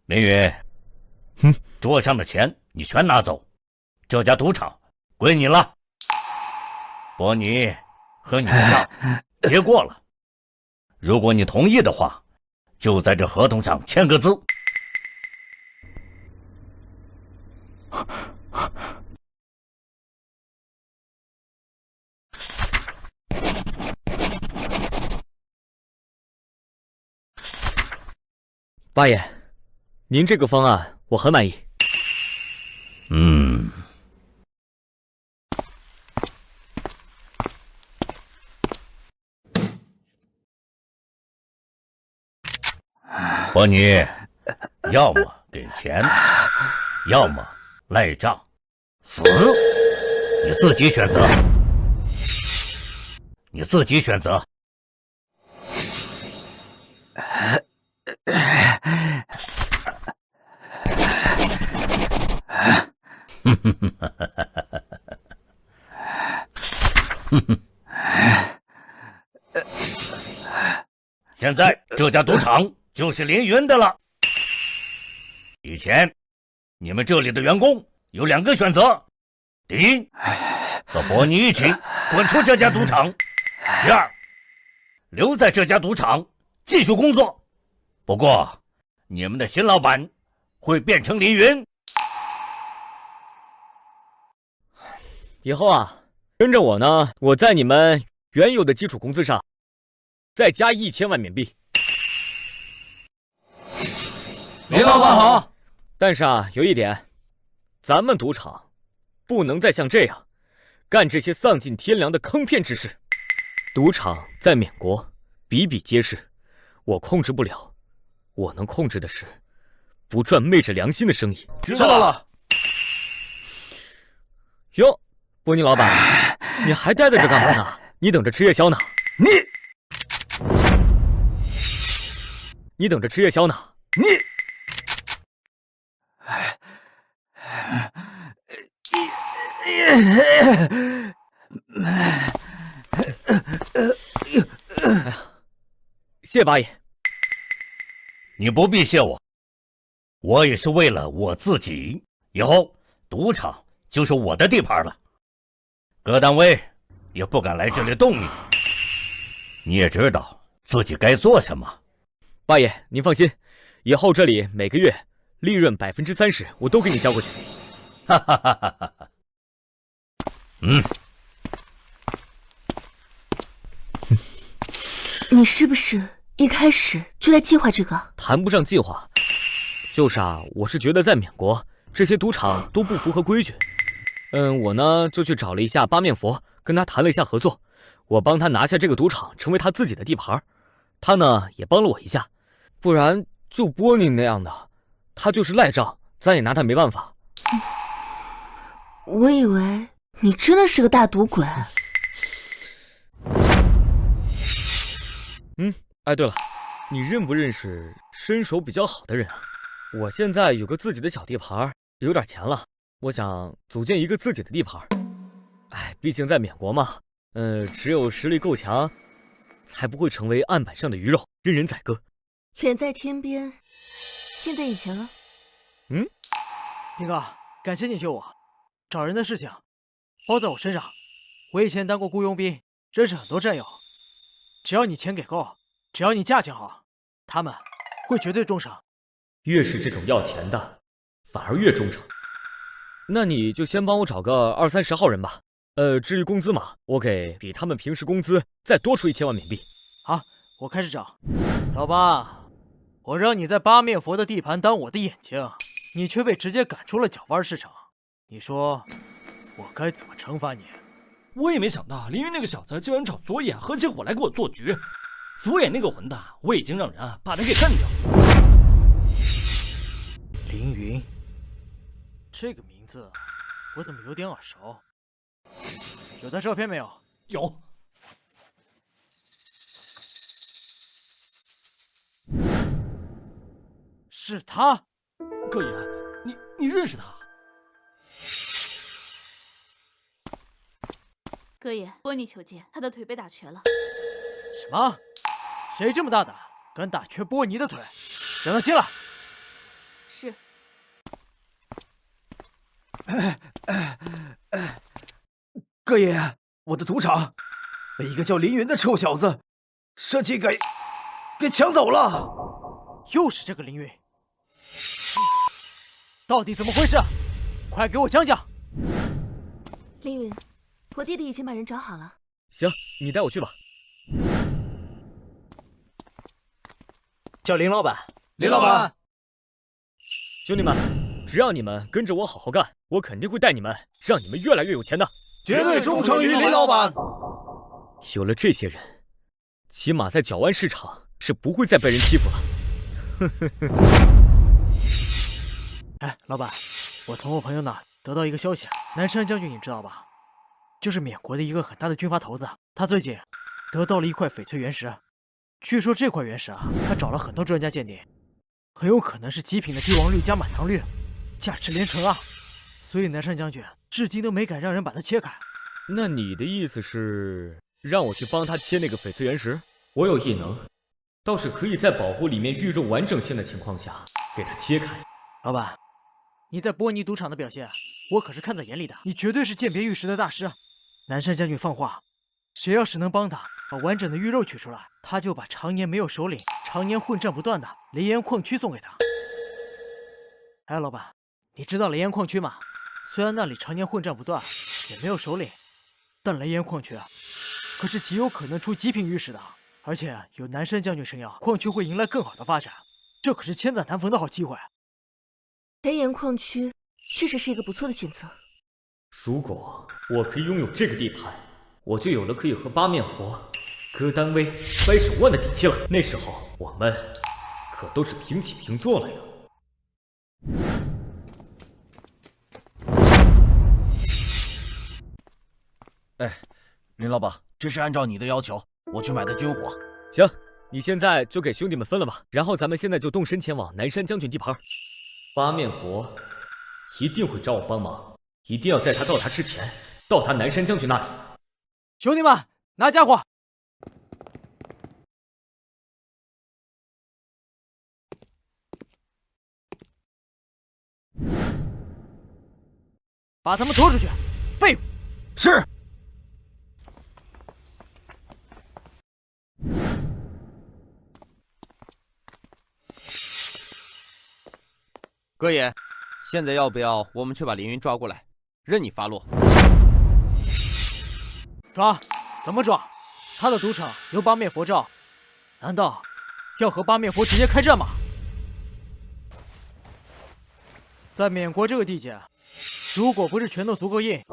凌云，桌上的钱你全拿走，这家赌场归你了。伯尼和你的账结过了，如果你同意的话，就在这合同上签个字。八爷，您这个方案我很满意。伯尼，要么给钱，要么赖账，死，你自己选择。现在这家赌场就是凌云的了。以前你们这里的员工有2个选择：第一，和伯尼一起滚出这家赌场；第二，留在这家赌场继续工作。不过你们的新老板会变成凌云。以后啊，跟着我呢，我在你们原有的基础工资上再加1000万缅币。林老板好。但是啊，有一点，咱们赌场不能再像这样，干这些丧尽天良的坑骗之事。赌场在缅国比比皆是，我控制不了，我能控制的是不赚昧着良心的生意。知道了。哟，波尼老板，你还待在这干嘛呢？你等着吃夜宵呢？你等着吃夜宵呢？谢八爷。你不必谢我，我也是为了我自己。以后赌场就是我的地盘了，各单位也不敢来这里动你。你也知道自己该做什么。八爷，您放心，以后这里每个月利润30%我都给你交过去。哈哈哈哈哈！你是不是一开始就在计划这个？谈不上计划，就是啊，我是觉得在缅国这些赌场都不符合规矩。我呢就去找了一下八面佛，跟他谈了一下合作，我帮他拿下这个赌场，成为他自己的地盘。他呢也帮了我一下，不然就波尼那样的，他就是赖账，咱也拿他没办法。我以为你真的是个大赌鬼。哎，对了，你认不认识身手比较好的人啊？我现在有个自己的小地盘，有点钱了，我想组建一个自己的地盘。哎，毕竟在缅国嘛，只有实力够强，才不会成为案板上的鱼肉，任人宰割。远在天边，近在眼前了。林哥，感谢你救我，找人的事情包在我身上。我以前当过雇佣兵，认识很多战友，只要你钱给够，只要你价钱好，他们会绝对忠诚。越是这种要钱的，反而越忠诚。那你就先帮我找个20-30号人吧。至于工资嘛，我给比他们平时工资再多出1000万缅币。好，我开始找。老八，我让你在八面佛的地盘当我的眼睛，你却被直接赶出了角湾市场。你说我该怎么惩罚你？我也没想到林云那个小子竟然找左眼合起伙来给我做局。左眼那个混蛋，我已经让人把他给干掉了。凌云，这个名字我怎么有点耳熟？有他照片没有？有。是他。哥爷，你认识他？哥爷，波尼求见，他的腿被打瘸了。什么？谁这么大胆，敢打瘸波尼的腿？让他进来。是。哥爷，我的赌场被一个叫凌云的臭小子设计给抢走了。又是这个凌云，到底怎么回事？快给我讲讲。凌云，我弟弟已经把人找好了。行，你带我去吧。叫林老板。林老板，兄弟们，只要你们跟着我好好干，我肯定会带你们，让你们越来越有钱的。绝对忠诚于林老板。有了这些人，起码在角湾市场是不会再被人欺负了。哎，老板，我从我朋友那得到一个消息，南山将军你知道吧？就是缅国的一个很大的军阀头子，他最近得到了一块翡翠原石。据说这块原石他找了很多专家鉴定，很有可能是极品的帝王绿加满堂绿，价值连城啊！所以南山将军至今都没敢让人把它切开。那你的意思是让我去帮他切那个翡翠原石？我有异能，倒是可以在保护里面玉肉完整性的情况下给它切开。老板，你在波尼赌场的表现，我可是看在眼里的，你绝对是鉴别玉石的大师。南山将军放话，谁要是能帮他把完整的玉肉取出来，他就把常年没有首领、常年混战不断的雷岩矿区送给他。哎，老板，你知道雷岩矿区吗？虽然那里常年混战不断，也没有首领，但雷岩矿区可是极有可能出极品玉石的，而且有南山将军撑腰，矿区会迎来更好的发展，这可是千载难逢的好机会。雷岩矿区确实是一个不错的选择。如果我可以拥有这个地盘，我就有了可以和八面佛、戈丹威掰手腕的底气了。那时候我们可都是平起平坐了呀。哎，林老板，这是按照你的要求，我去买的军火。行，你现在就给兄弟们分了吧，然后咱们现在就动身前往南山将军地盘。八面佛一定会找我帮忙，一定要在他到达之前到达南山将军那里。兄弟们，拿家伙！把他们拖出去！废物！是。哥爷，现在要不要我们去把林云抓过来，任你发落？抓？怎么抓？他的赌场由八面佛罩，难道要和八面佛直接开战吗？在缅国这个地界，如果不是拳头足够硬，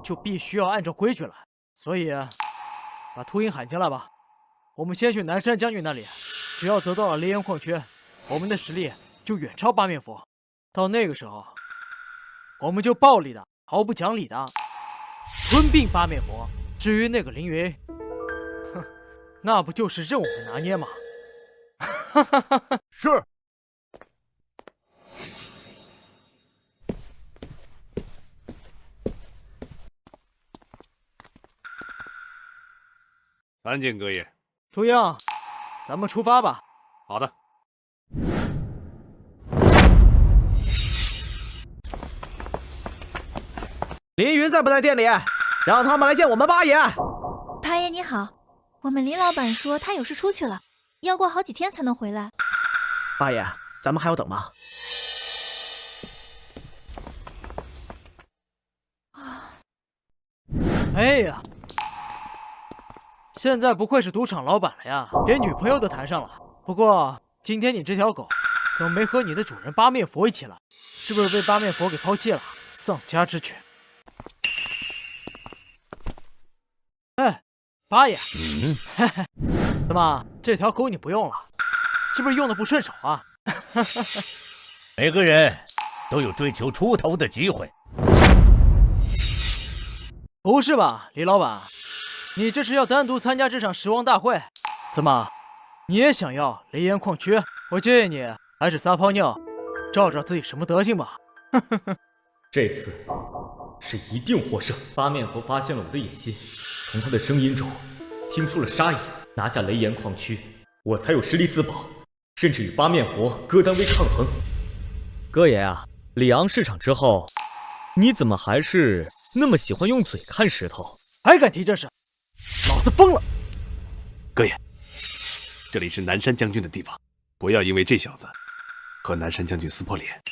就必须要按照规矩来。所以，把秃鹰喊进来吧。我们先去南山将军那里，只要得到了雷岩矿区，我们的实力就远超八面佛。到那个时候，我们就暴力的、毫不讲理的吞并八面佛。至于那个凌云，哼，那不就是任我们拿捏吗？是。参见哥爷。秃鹰，咱们出发吧。好的。林云在不在店里？让他们来见我们八爷。八爷你好，我们林老板说他有事出去了，要过好几天才能回来。八爷，咱们还要等吗？哎呀，现在不愧是赌场老板了呀，连女朋友都谈上了。不过今天你这条狗怎么没和你的主人八面佛一起了？是不是被八面佛给抛弃了？丧家之犬！哎，八爷，怎么这条狗你不用了？是不是用的不顺手啊？每个人都有追求出头的机会。不是吧，李老板，你这是要单独参加这场食王大会？怎么，你也想要雷岩矿区？我建议你还是撒泡尿，照照自己什么德行吧。这次是一定获胜。八面佛发现了我的野心，从他的声音中听出了杀意，拿下雷岩矿区，我才有实力自保，甚至与八面佛、戈丹威抗衡。哥爷啊，里昂市场之后，你怎么还是那么喜欢用嘴看石头？还敢提这事，老子崩了！哥爷，这里是南山将军的地方，不要因为这小子和南山将军撕破脸。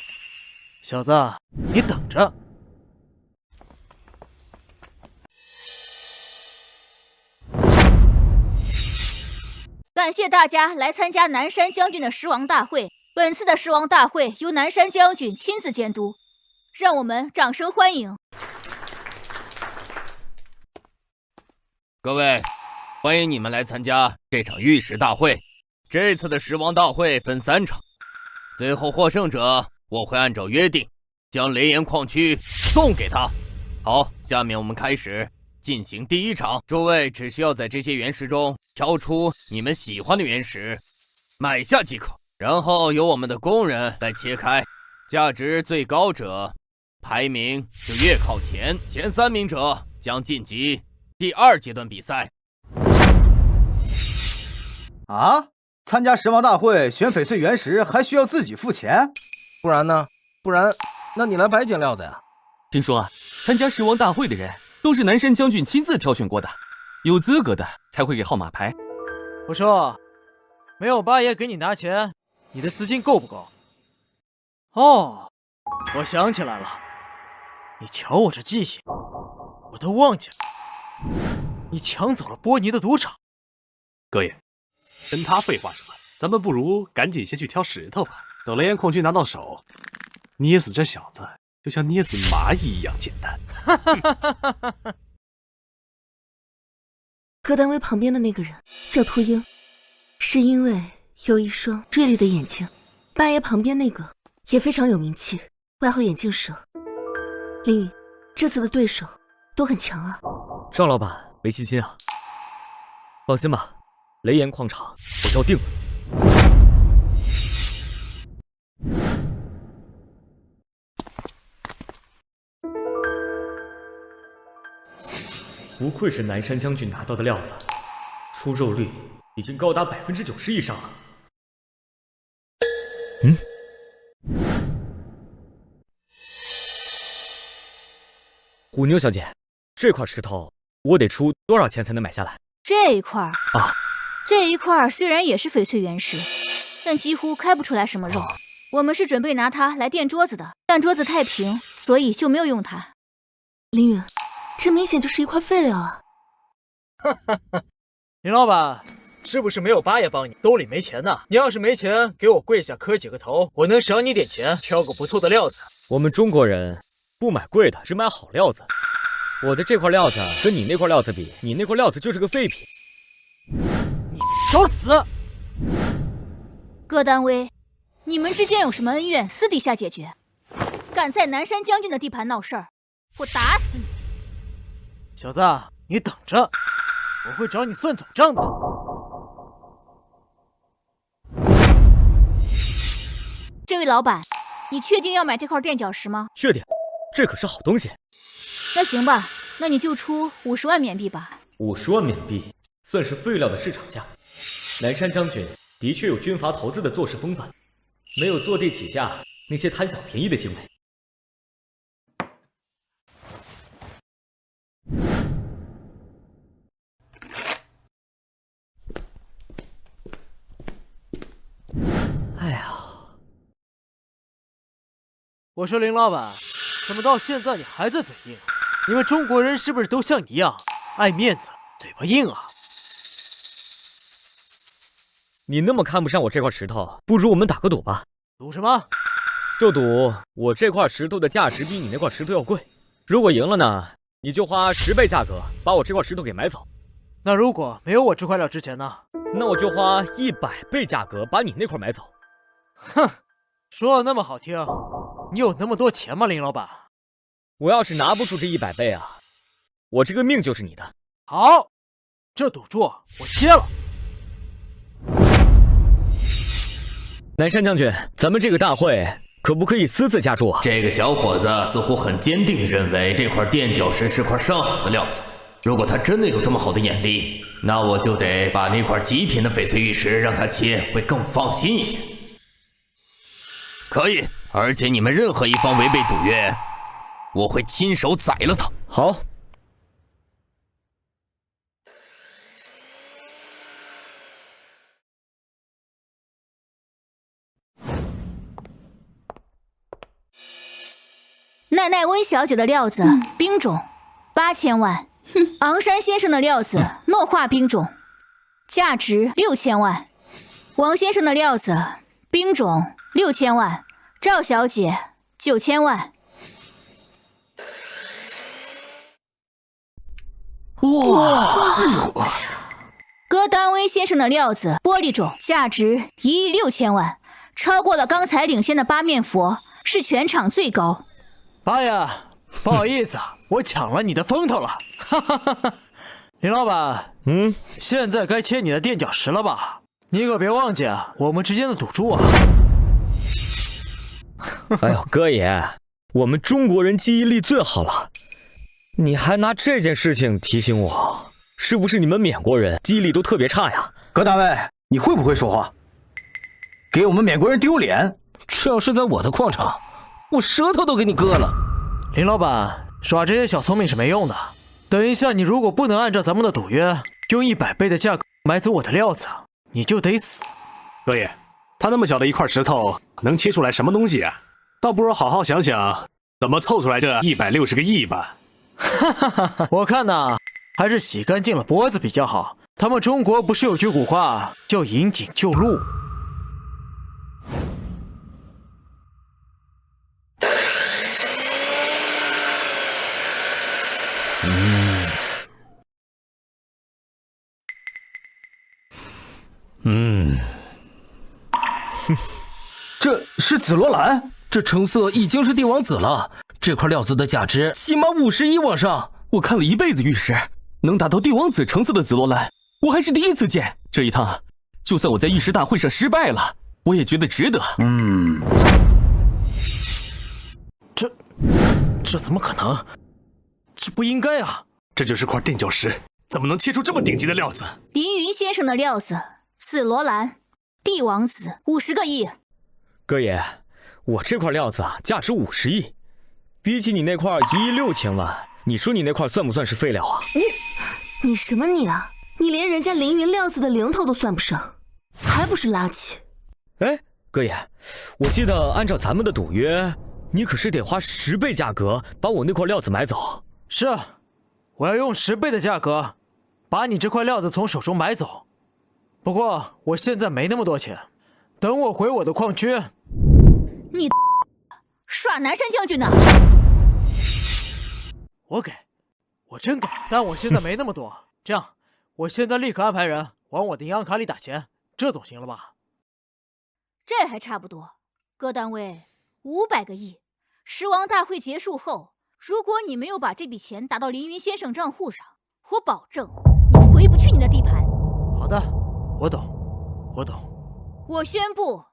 小子，你等着！感谢大家来参加南山将军的狮王大会。本次的狮王大会由南山将军亲自监督，让我们掌声欢迎。各位，欢迎你们来参加这场御史大会。这次的狮王大会分3场，最后获胜者我会按照约定将雷岩矿区送给他。好，下面我们开始进行第1场。诸位只需要在这些原石中挑出你们喜欢的原石，买下即可，然后由我们的工人来切开，价值最高者排名就越靠前，前3名者将晋级第2阶段比赛。啊？参加食王大会选翡翠原石还需要自己付钱？不然呢？不然，那你来白捡料子呀？听说啊，参加食王大会的人都是南山将军亲自挑选过的，有资格的才会给号码牌。我说，没有八爷给你拿钱，你的资金够不够？哦，我想起来了，你瞧我这记性，我都忘记了，你抢走了波尼的赌场。哥爷，跟他废话什么？咱们不如赶紧先去挑石头吧。等雷岩矿区拿到手，捏死这小子就像捏死蚂蚁一样简单。柯丹威旁边的那个人叫秃鹰，是因为有一双锐利的眼睛。八爷旁边那个也非常有名气，外号眼镜蛇。凌云，这次的对手都很强啊。赵老板没信心啊？放心吧，雷岩矿场我要定了。不愧是南山将军拿到的料子，出肉率已经高达90%以上了。虎妞小姐，这块石头我得出多少钱才能买下来？这一块啊，这一块虽然也是翡翠原石，但几乎开不出来什么肉。我们是准备拿它来垫桌子的，但桌子太平，所以就没有用它。凌云，这明显就是一块废料啊！林老板，是不是没有八爷帮你？兜里没钱呢？你要是没钱，给我跪下磕几个头，我能赏你点钱，挑个不错的料子。我们中国人不买贵的，只买好料子。我的这块料子跟你那块料子比，你那块料子就是个废品。你找死！各单位，你们之间有什么恩怨，私底下解决。敢在南山将军的地盘闹事儿，我打死你！小子，你等着，我会找你算总账的。这位老板，你确定要买这块垫脚石吗？确定，这可是好东西。那行吧，那你就出50万缅币吧。50万缅币算是废料的市场价。南山将军的确有军阀投资的做事风范，没有坐地起价那些贪小便宜的行为。哎呀，我说林老板，怎么到现在你还在嘴硬？你们中国人是不是都像你一样爱面子、嘴巴硬啊？你那么看不上我这块石头，不如我们打个赌吧。赌什么？就赌我这块石头的价值比你那块石头要贵。如果赢了呢，你就花10倍价格把我这块石头给买走。那如果没有我这块料值钱呢？那我就花100倍价格把你那块买走。哼，说的那么好听，你有那么多钱吗，林老板？我要是拿不出这100倍啊，我这个命就是你的。好，这赌注我接了。南山将军，咱们这个大会可不可以私自加注啊？这个小伙子似乎很坚定，认为这块垫脚石是块上好的料子。如果他真的有这么好的眼力，那我就得把那块极品的翡翠玉石让他切，会更放心一些。可以，而且你们任何一方违背赌约，我会亲手宰了他。好。奈奈温小姐的料子冰种8000万，昂山先生的料子诺化冰种价值6000万，王先生的料子冰种6000万，赵小姐9000万。哇！戈丹威先生的料子玻璃种价值1亿6000万，超过了刚才领先的八面佛，是全场最高。八爷，不好意思，我抢了你的风头了。哈哈哈哈！林老板，现在该切你的垫脚石了吧？你可别忘记我们之间的赌注啊！哎呦，哥爷，我们中国人记忆力最好了，你还拿这件事情提醒我，是不是你们缅国人记忆力都特别差呀？葛大卫，你会不会说话？给我们缅国人丢脸！这要是在我的矿场，我舌头都给你割了。林老板，耍这些小聪明是没用的。等一下，你如果不能按照咱们的赌约，用100倍的价格买走我的料子，你就得死。哥爷，他那么小的一块石头，能切出来什么东西啊？倒不如好好想想怎么凑出来这160个亿吧。我看呐，还是洗干净了脖子比较好。他们中国不是有句古话叫引颈就戮？这是紫罗兰，这成色已经是帝王紫了。这块料子的价值起码50亿往上。我看了一辈子玉石，能达到帝王紫成色的紫罗兰，我还是第一次见。这一趟，就算我在玉石大会上失败了，我也觉得值得。这怎么可能？这不应该啊！这就是块垫脚石，怎么能切出这么顶级的料子？凌云先生的料子，紫罗兰，帝王紫，50个亿。哥爷，我这块料子啊，价值50亿，比起你那块1亿6千万，你说你那块算不算是废料啊？你什么你啊？你连人家凌云料子的零头都算不上，还不是垃圾？哎，哥爷，我记得按照咱们的赌约，你可是得花10倍价格把我那块料子买走。是，我要用10倍的价格把你这块料子从手中买走。不过我现在没那么多钱，等我回我的矿区。你耍南山将军呢？我给，我真给，但我现在没那么多。这样，我现在立刻安排人往我的银行卡里打钱，这总行了吧？这还差不多。各单位500个亿。狮王大会结束后，如果你没有把这笔钱打到凌云先生账户上，我保证你回不去你的地盘。好的，我懂，我懂。我宣布，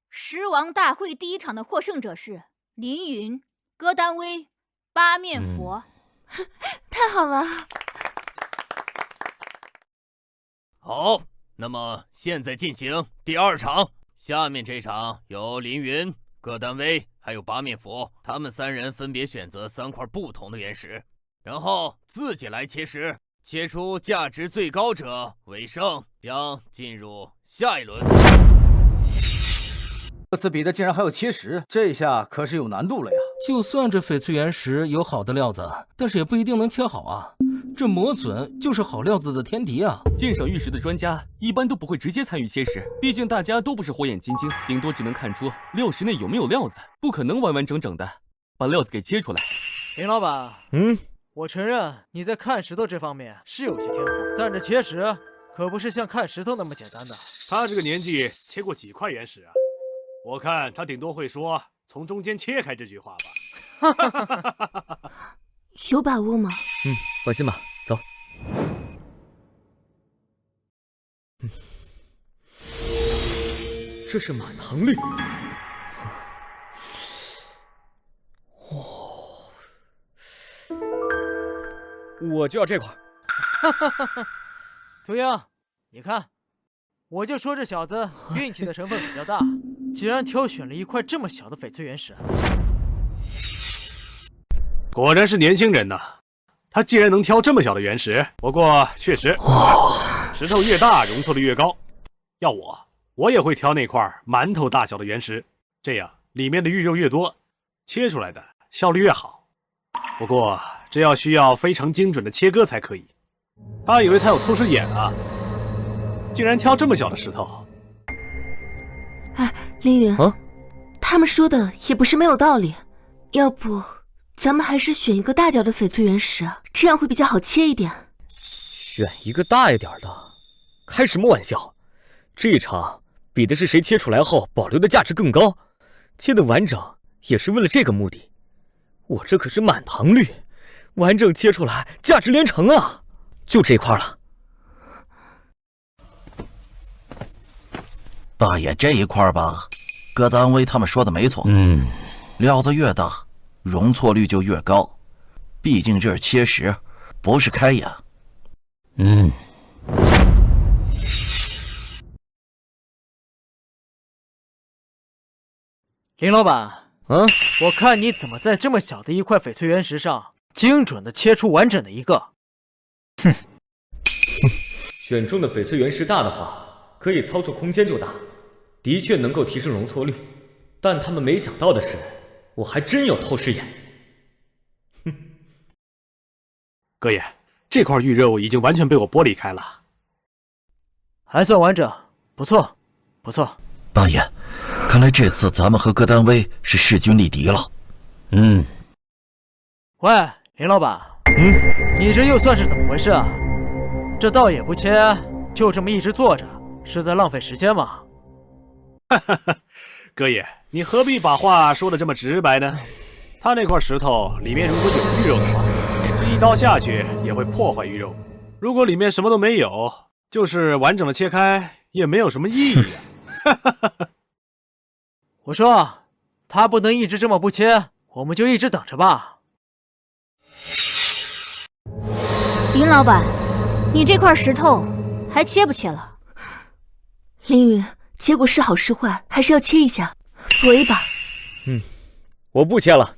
狮王大会第一场的获胜者是凌云、戈丹威、八面佛。太好了！好，那么现在进行第2场。下面这场由凌云、戈丹威还有八面佛，他们3人分别选择3块不同的原石，然后自己来切石，切出价值最高者为胜，将进入下一轮。这次比的竟然还有切石，这下可是有难度了呀！就算这翡翠原石有好的料子，但是也不一定能切好啊。这磨损就是好料子的天敌啊！鉴赏玉石的专家一般都不会直接参与切石，毕竟大家都不是火眼金睛，顶多只能看出料石内有没有料子，不可能完完整整的把料子给切出来。林老板，我承认你在看石头这方面是有些天赋，但这切石可不是像看石头那么简单的。他这个年纪切过几块原石啊？我看他顶多会说“从中间切开”这句话吧。有把握吗？放心吧，走。这是满堂绿。我就要这块。涂鹰，你看，我就说这小子运气的成分比较大，竟然挑选了一块这么小的翡翠原石。果然是年轻人呐！他既然能挑这么小的原石，不过确实，石头越大容错率越高。要我也会挑那块馒头大小的原石，这样里面的玉肉越多，切出来的效率越好。不过这需要非常精准的切割才可以。他以为他有透视眼啊，竟然挑这么小的石头。哎，凌云，他们说的也不是没有道理，要不咱们还是选一个大点的翡翠原石，这样会比较好切一点。选一个大一点的？开什么玩笑！这一场比的是谁切出来后保留的价值更高，切得完整也是为了这个目的。我这可是满堂绿，完整切出来价值连城啊！就这块了。大爷，这一块吧，戈丹威他们说的没错。料子越大，容错率就越高，毕竟这是切石，不是开眼。林老板，我看你怎么在这么小的一块翡翠原石上，精准的切出完整的一个。选中的翡翠原石大的话，可以操作空间就大，的确能够提升容错率。但他们没想到的是，我还真有透视眼。哥爷，这块玉肉已经完全被我剥离开了，还算完整，不错，不错。大爷，看来这次咱们和戈丹威是势均力敌了。喂，林老板，你这又算是怎么回事啊？这倒也不切，就这么一直坐着，是在浪费时间吗？哥爷，你何必把话说得这么直白呢？他那块石头里面如果有玉肉的话，这一刀下去也会破坏玉肉；如果里面什么都没有，就是完整的切开也没有什么意义啊。我说，他不能一直这么不切，我们就一直等着吧。林老板，你这块石头还切不切了？凌云，结果是好是坏，还是要切一下，搏一把。我不切了。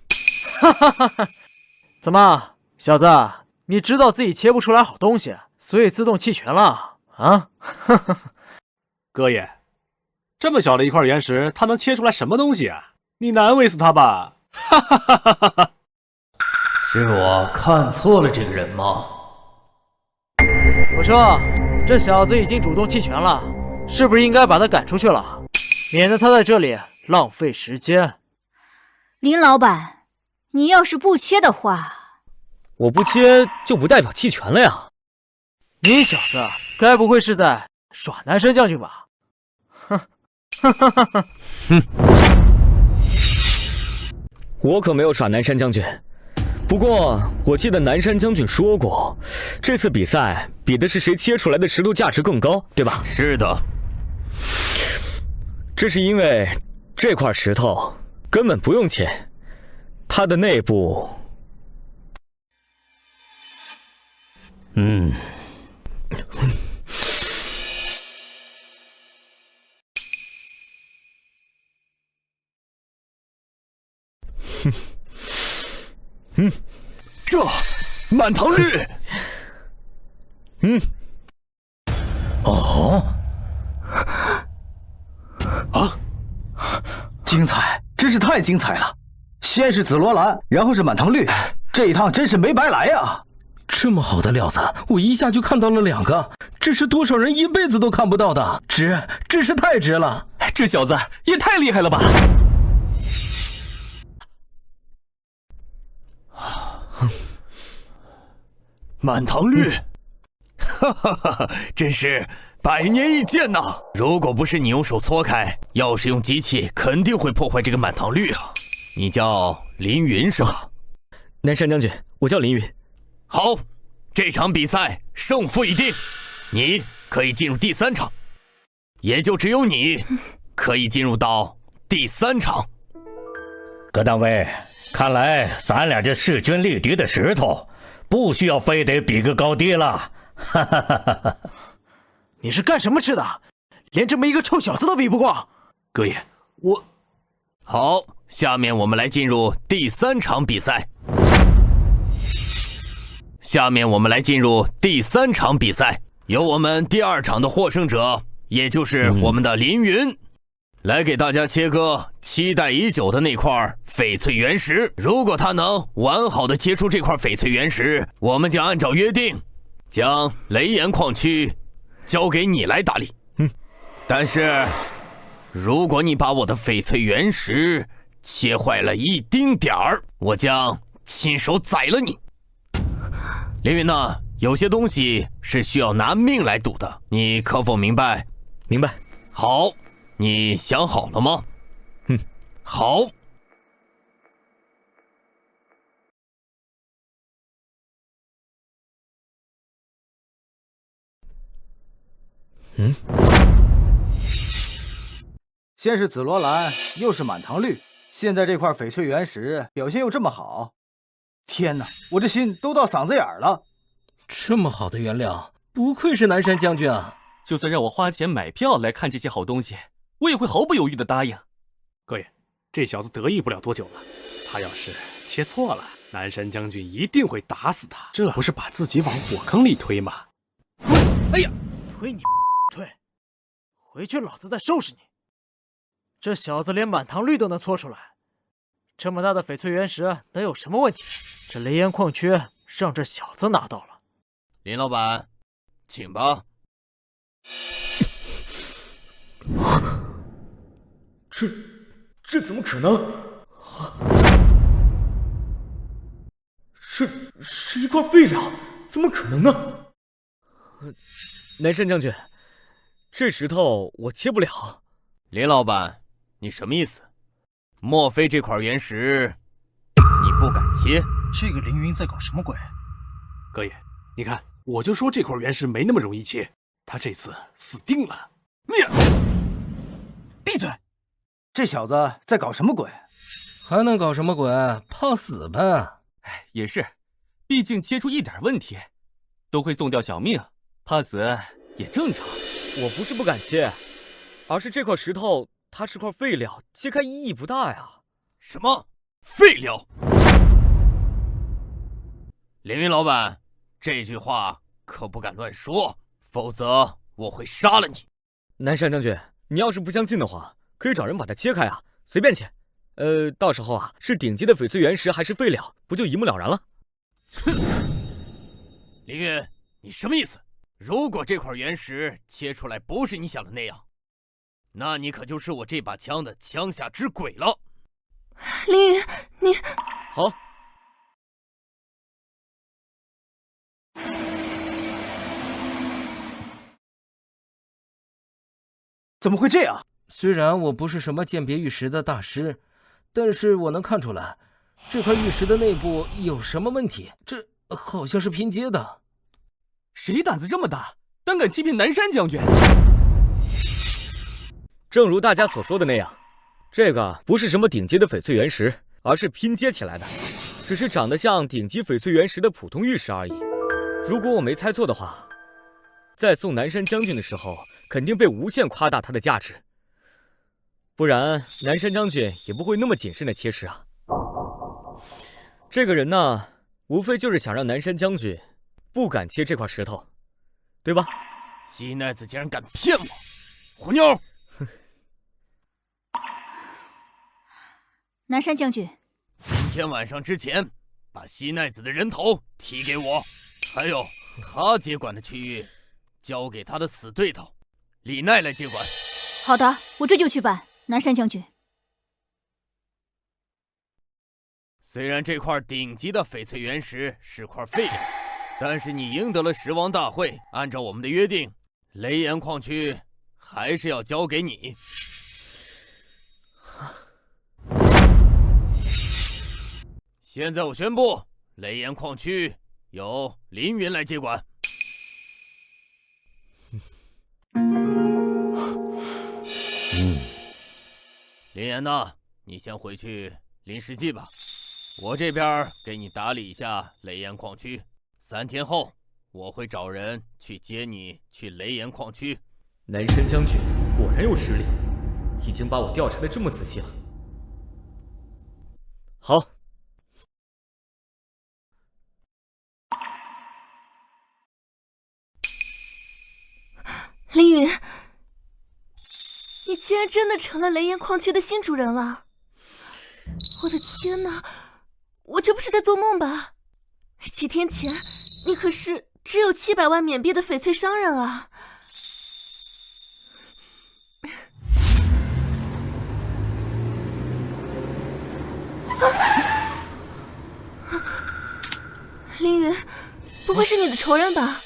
怎么，小子，你知道自己切不出来好东西，所以自动弃权了啊？哥爷，这么小的一块原石，他能切出来什么东西啊？你难为死他吧！是我看错了这个人吗？我说，这小子已经主动弃权了，是不是应该把他赶出去了，免得他在这里浪费时间？林老板，你要是不切的话，我不切就不代表弃权了呀。你小子该不会是在耍南山将军吧？哼，我可没有耍南山将军。不过我记得南山将军说过，这次比赛比的是谁切出来的石头价值更高，对吧？是的。这是因为这块石头根本不用切，它的内部……这满堂绿。精彩，真是太精彩了！先是紫罗兰，然后是满堂绿，这一趟真是没白来呀！这么好的料子，我一下就看到了2个，这是多少人一辈子都看不到的，值，真是太值了！这小子也太厉害了吧！满堂绿，哈哈哈，真是百年一见呐！如果不是你用手搓开，要是用机器，肯定会破坏这个满堂绿啊！你叫林云是吧？南山将军，我叫林云。好，这场比赛胜负已定，你可以进入第3场，也就只有你可以进入到第3场。葛大卫，看来咱俩这势均力敌的石头，不需要非得比个高低了。哈哈哈哈！你是干什么吃的？连这么一个臭小子都比不过？哥爷，我……好，下面我们来进入第3场比赛。由我们第2场的获胜者，也就是我们的林云，来给大家切割期待已久的那块翡翠原石。如果他能完好的切出这块翡翠原石，我们将按照约定，将雷岩矿区交给你来打理。但是如果你把我的翡翠原石切坏了一丁点儿，我将亲手宰了你。凌云呢，有些东西是需要拿命来赌的，你可否明白？明白。好，你想好了吗？好。先是紫罗兰，又是满堂绿，现在这块翡翠原石表现又这么好，天哪，我这心都到嗓子眼了。这么好的原料，不愧是南山将军啊！就算让我花钱买票来看这些好东西，我也会毫不犹豫地答应。各位，这小子得意不了多久了，他要是切错了，南山将军一定会打死他，这不是把自己往火坑里推吗？哎呀，推你推，回去老子再收拾你！这小子连满堂绿都能搓出来，这么大的翡翠原石能有什么问题？这雷岩矿区让这小子拿到了。林老板，请吧。这怎么可能？是一块废料，怎么可能呢？南山将军，这石头我切不了。林老板，你什么意思？莫非这块原石你不敢切？这个凌云在搞什么鬼？哥爷，你看，我就说这块原石没那么容易切，他这次死定了。闭嘴！这小子在搞什么鬼？还能搞什么鬼？怕死呗！也是，毕竟切出一点问题，都会送掉小命，怕死也正常。我不是不敢切，而是这块石头它是块废料，切开意义不大呀。什么废料？凌云老板，这句话可不敢乱说，否则我会杀了你。南山将军，你要是不相信的话，可以找人把它切开啊，随便切。到时候啊，是顶级的翡翠原石还是废料，不就一目了然了？哼！凌云，你什么意思？如果这块原石切出来不是你想的那样，那你可就是我这把枪的枪下之鬼了。凌云，你好。怎么会这样？虽然我不是什么鉴别玉石的大师，但是我能看出来，这块玉石的内部有什么问题。这好像是拼接的。谁胆子这么大，胆敢欺骗南山将军？正如大家所说的那样，这个不是什么顶级的翡翠原石，而是拼接起来的，只是长得像顶级翡翠原石的普通玉石而已。如果我没猜错的话，在送南山将军的时候，肯定被无限夸大它的价值，不然南山将军也不会那么谨慎的切石啊。这个人呢，无非就是想让南山将军不敢切这块石头，对吧？西奈子竟然敢骗我，虎妞！南山将军，今天晚上之前，把西奈子的人头提给我，还有他接管的区域，交给他的死对头李奈来接管。好的，我这就去办。南山将军，虽然这块顶级的翡翠原石是块废料，但是你赢得了十王大会，按照我们的约定，雷岩矿区还是要交给你。现在我宣布，雷岩矿区由凌云来接管。林岩呐，你先回去临时记吧，我这边给你打理一下雷岩矿区。3天后，我会找人去接你去雷岩矿区。南山将军果然有实力，已经把我调查的这么仔细了。好。凌云，你竟然真的成了雷岩矿区的新主人了！我的天哪，我这不是在做梦吧？几天前，你可是只有700万缅币的翡翠商人啊！凌云，不会是你的仇人吧？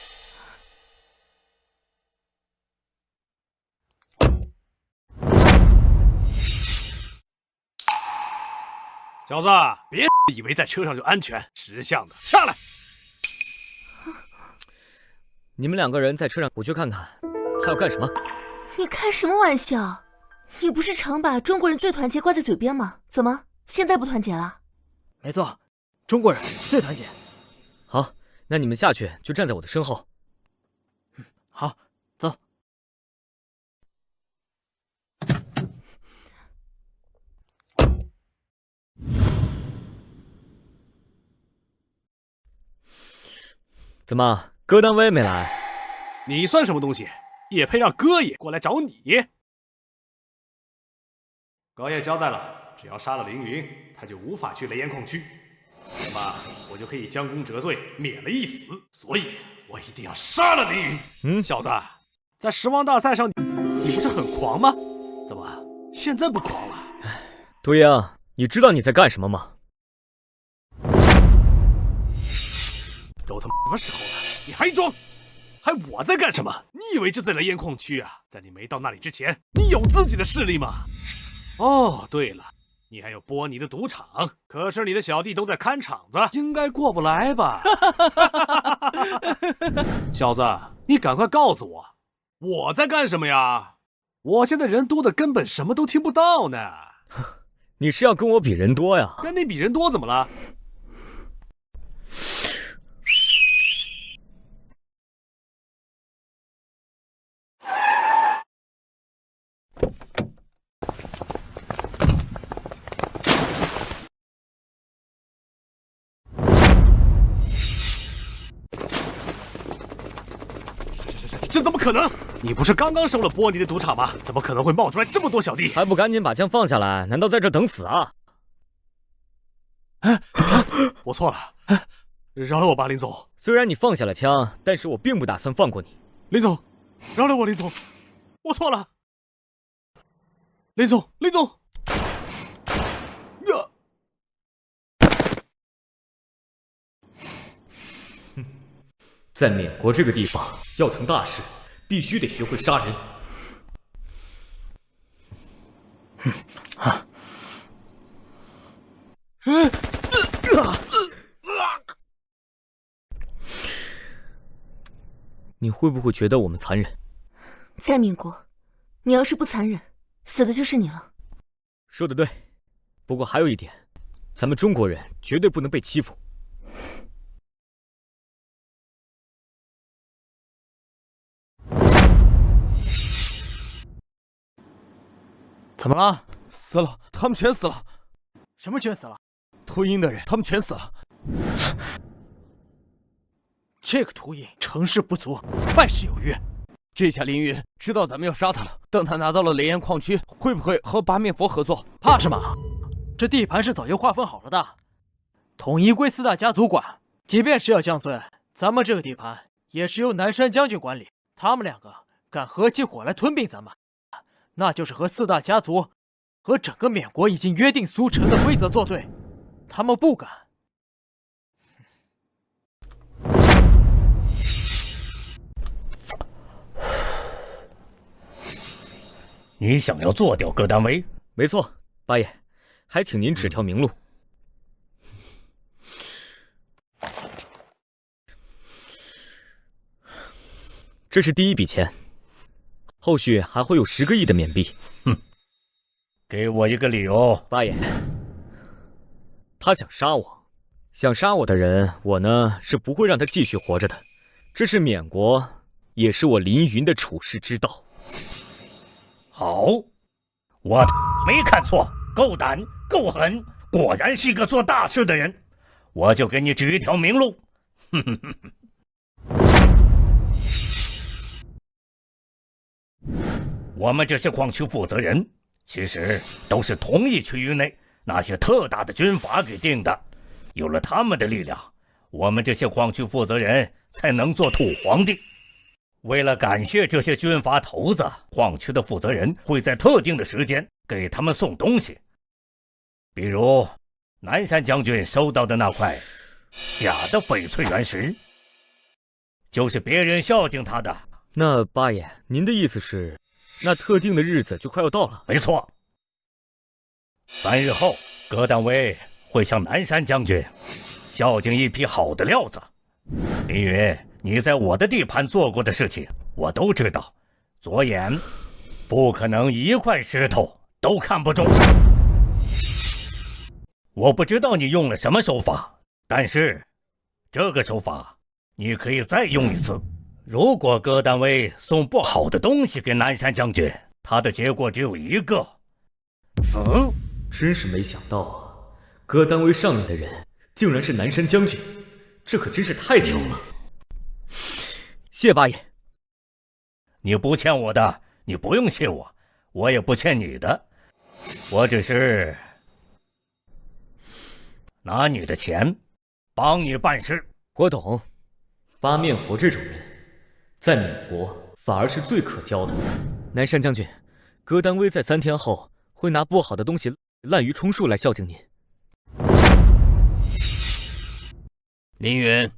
小子，别以为在车上就安全，识相的下来！你们2个人在车上，我去看看他要干什么。你开什么玩笑？你不是常把中国人最团结挂在嘴边吗？怎么现在不团结了？没错，中国人最团结。好，那你们下去就站在我的身后。好，走。怎么，戈丹威没来？你算什么东西，也配让哥爷过来找你？高爷交代了，只要杀了凌云，他就无法去雷岩矿区，那么我就可以将功折罪，免了一死。所以，我一定要杀了凌云。小子，在十王大赛上，你不是很狂吗？怎么现在不狂了？杜英，你知道你在干什么吗？都他妈什么时候了，你还装？还我在干什么？你以为这在雷烟矿区啊？在你没到那里之前，你有自己的势力吗？哦，对了，你还有波尼的赌场，可是你的小弟都在看场子，应该过不来吧？小子，你赶快告诉我，我在干什么呀？我现在人多的根本什么都听不到呢。你是要跟我比人多呀？跟你比人多怎么了？这怎么可能？你不是刚刚收了波尼的赌场吗？怎么可能会冒出来这么多小弟？还不赶紧把枪放下来？难道在这等死啊？我错了，饶了我吧，林总。虽然你放下了枪，但是我并不打算放过你。林总，饶了我，林总，我错了。林总，林总。在缅国这个地方，要成大事，必须得学会杀人。你会不会觉得我们残忍？在缅国，你要是不残忍，死的就是你了。说得对，不过还有一点，咱们中国人绝对不能被欺负。怎么了？死了，他们全死了。什么全死了？屠鹰的人，他们全死了。这个屠鹰成事不足，败事有余。这下凌云知道咱们要杀他了。等他拿到了雷焰矿区，会不会和八面佛合作？怕什么？这地盘是早就划分好了的，统一归4大家族管。即便是要降罪，咱们这个地盘也是由南山将军管理。他们两个敢合起伙来吞并咱们，那就是和4大家族和整个缅国已经约定俗成的规则作对。他们不敢。你想要做掉戈丹威？没错，八爷，还请您指条明路。这是第一笔钱，后续还会有10个亿的缅币。哼，给我一个理由。八爷，他想杀我，想杀我的人，我呢是不会让他继续活着的。这是缅国，也是我凌云的处世之道。好，我没看错，够胆够狠，果然是一个做大事的人。我就给你指一条明路。哼哼哼。我们这些矿区负责人，其实都是同一区域内那些特大的军阀给定的。有了他们的力量，我们这些矿区负责人才能做土皇帝。为了感谢这些军阀头子，矿区的负责人会在特定的时间给他们送东西，比如南山将军收到的那块假的翡翠原石，就是别人孝敬他的。那八爷，您的意思是，那特定的日子就快要到了？没错，3日后，戈丹威会向南山将军孝敬一批好的料子。凌云，你在我的地盘做过的事情，我都知道。左眼不可能一块石头都看不中。我不知道你用了什么手法，但是这个手法你可以再用一次。如果戈丹威送不好的东西给南山将军，他的结果只有一个：死。真是没想到啊，戈丹威上面的人竟然是南山将军，这可真是太巧了。谢八爷。你不欠我的，你不用谢我，我也不欠你的，我只是拿你的钱帮你办事。我懂，八面佛这种人在缅国反而是最可交的。南山将军，戈丹威在3天后会拿不好的东西滥竽充数来孝敬您。凌云，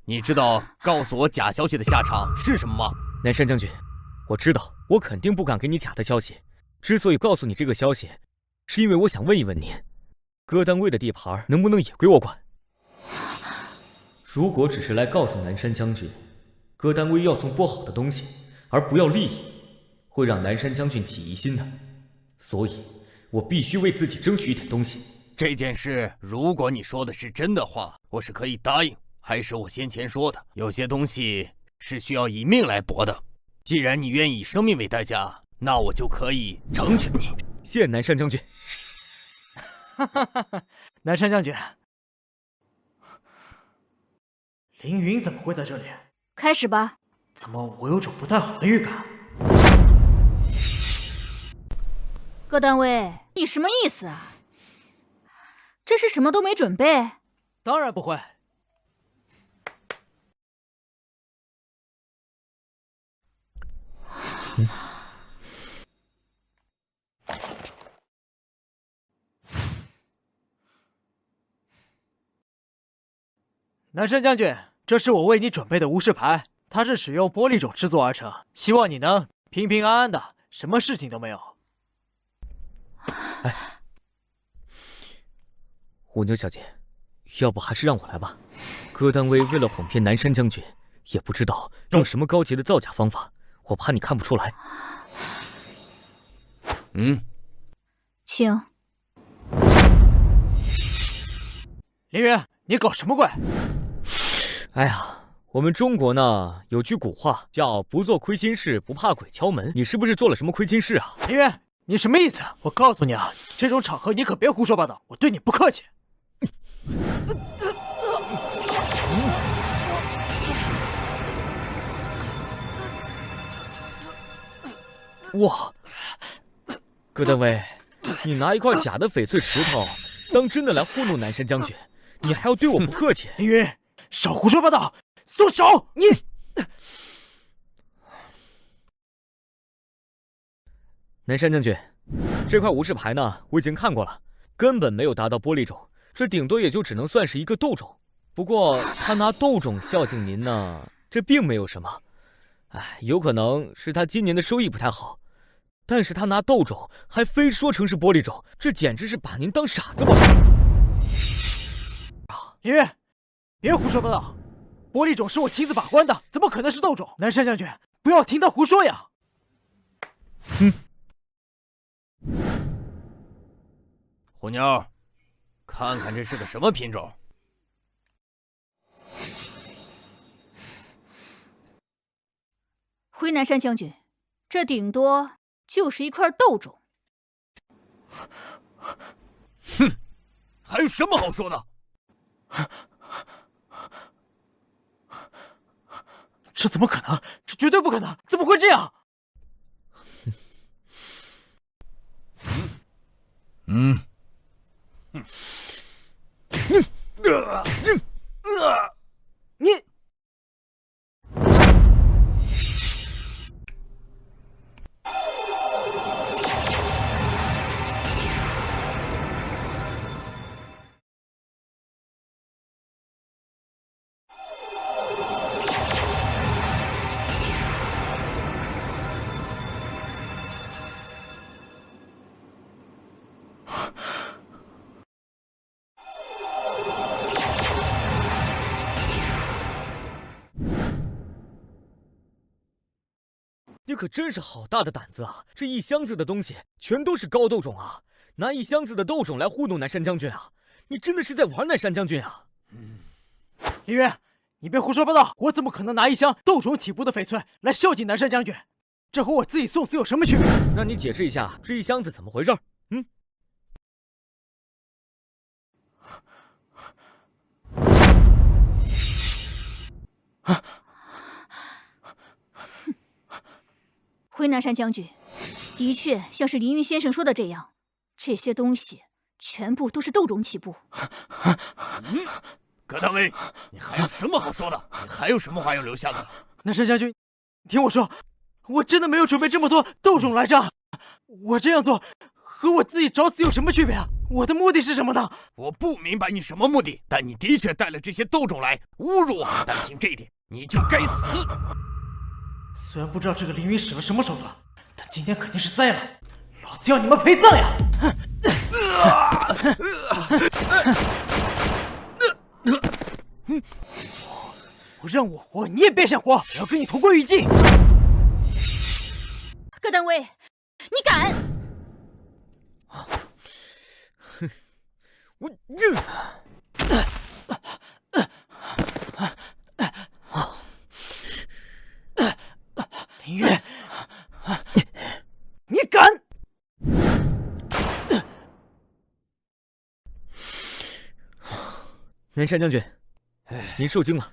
你知道告诉我假消息的下场是什么吗？南山将军，我知道，我肯定不敢给你假的消息。之所以告诉你这个消息，是因为我想问一问你，歌丹卫的地盘能不能也归我管？如果只是来告诉南山将军，歌丹卫要送不好的东西，而不要利益，会让南山将军起疑心的。所以，我必须为自己争取一点东西。这件事，如果你说的是真的话，我是可以答应。还是我先前说的，有些东西是需要以命来搏的。既然你愿意以生命为代价，那我就可以成全你。谢谢南山将军。南山将军，凌云怎么会在这里？开始吧。怎么我有种不太好的预感？葛丹卫，你什么意思啊？这是什么都没准备？当然不会。南山将军，这是我为你准备的无事牌，它是使用玻璃种制作而成，希望你能平平安安的，什么事情都没有。哎，虎妞小姐，要不还是让我来吧。戈丹威为了哄骗南山将军，也不知道用什么高级的造假方法，我怕你看不出来。请。凌云，你搞什么鬼？哎呀，我们中国呢有句古话叫“不做亏心事，不怕鬼敲门”。你是不是做了什么亏心事啊？凌云，你什么意思？我告诉你啊，这种场合你可别胡说八道，我对你不客气。哇，戈丹威，你拿一块假的翡翠石头当真的来糊弄南山将军，你还要对我不客气？凌云，少胡说八道，松手！你。南山将军，这块无事牌呢，我已经看过了，根本没有达到玻璃种，这顶多也就只能算是一个斗种。不过他拿斗种孝敬您呢，这并没有什么。哎，有可能是他今年的收益不太好，但是他拿斗种还非说成是玻璃种，这简直是把您当傻子玩。凌云，别胡说八道，玻璃种是我亲自把关的，怎么可能是斗种？南山将军，不要听他胡说呀！虎妞，看看这是个什么品种？回南山将军，这顶多就是一块斗种。哼，还有什么好说的？这怎么可能？这绝对不可能！怎么会这样？你。你可真是好大的胆子啊！这一箱子的东西全都是高斗种啊，拿一箱子的斗种来糊弄南山将军啊！你真的是在玩南山将军啊！凌云，你别胡说八道！我怎么可能拿一箱斗种起步的翡翠来孝敬南山将军？这和我自己送死有什么区别？那你解释一下这一箱子怎么回事？回南山将军，的确像是凌云先生说的这样，这些东西全部都是斗种起步。葛大威，你还有什么好说的？你还有什么话要留下的？南山将军，听我说，我真的没有准备这么多斗种来着，我这样做和我自己找死有什么区别啊？我的目的是什么呢？我不明白你什么目的，但你的确带了这些斗种来侮辱我，单凭这一点，你就该死。虽然不知道这个凌云使了什么手段，但今天肯定是栽了，老子要你们陪葬呀！不让我活，你也别想活！我要跟你同归于尽！葛丹威，你敢！我凌云，你敢！南山将军，您受惊了。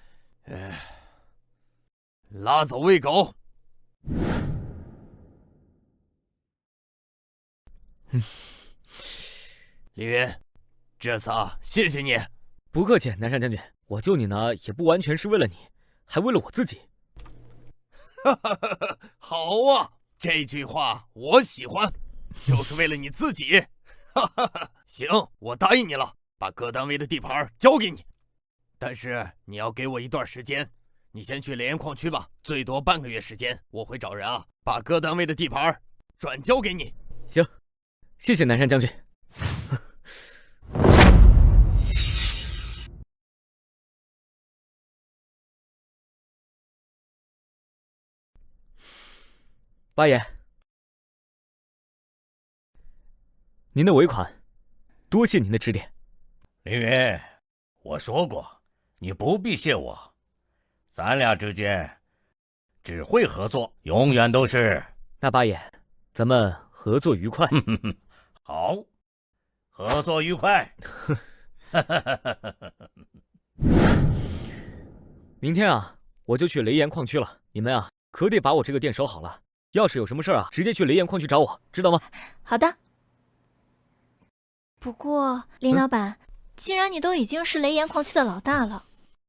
拉走喂狗。凌云，这次谢谢你。不客气，南山将军，我救你呢，也不完全是为了你，还为了我自己。好啊，这句话我喜欢，就是为了你自己。行，我答应你了，把各单位的地盘交给你，但是你要给我一段时间。你先去雷岩矿区吧，最多半个月时间，我会找人把各单位的地盘转交给你。行，谢谢南山将军。八爷，您的尾款，多谢您的指点。凌云，我说过，你不必谢我，咱俩之间只会合作，永远都是。那八爷，咱们合作愉快。好，合作愉快。明天我就去雷岩矿区了，你们可得把我这个店守好了。要是有什么事直接去雷岩矿区找我，知道吗？好的。不过林老板，既然你都已经是雷岩矿区的老大了，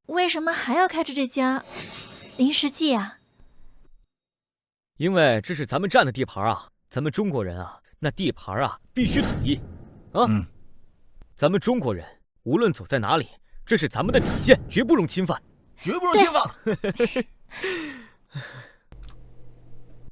为什么还要开着这家临时记啊？因为这是咱们占的地盘咱们中国人那地盘必须统一咱们中国人无论走在哪里，这是咱们的底线，绝不容侵犯，绝不容侵犯。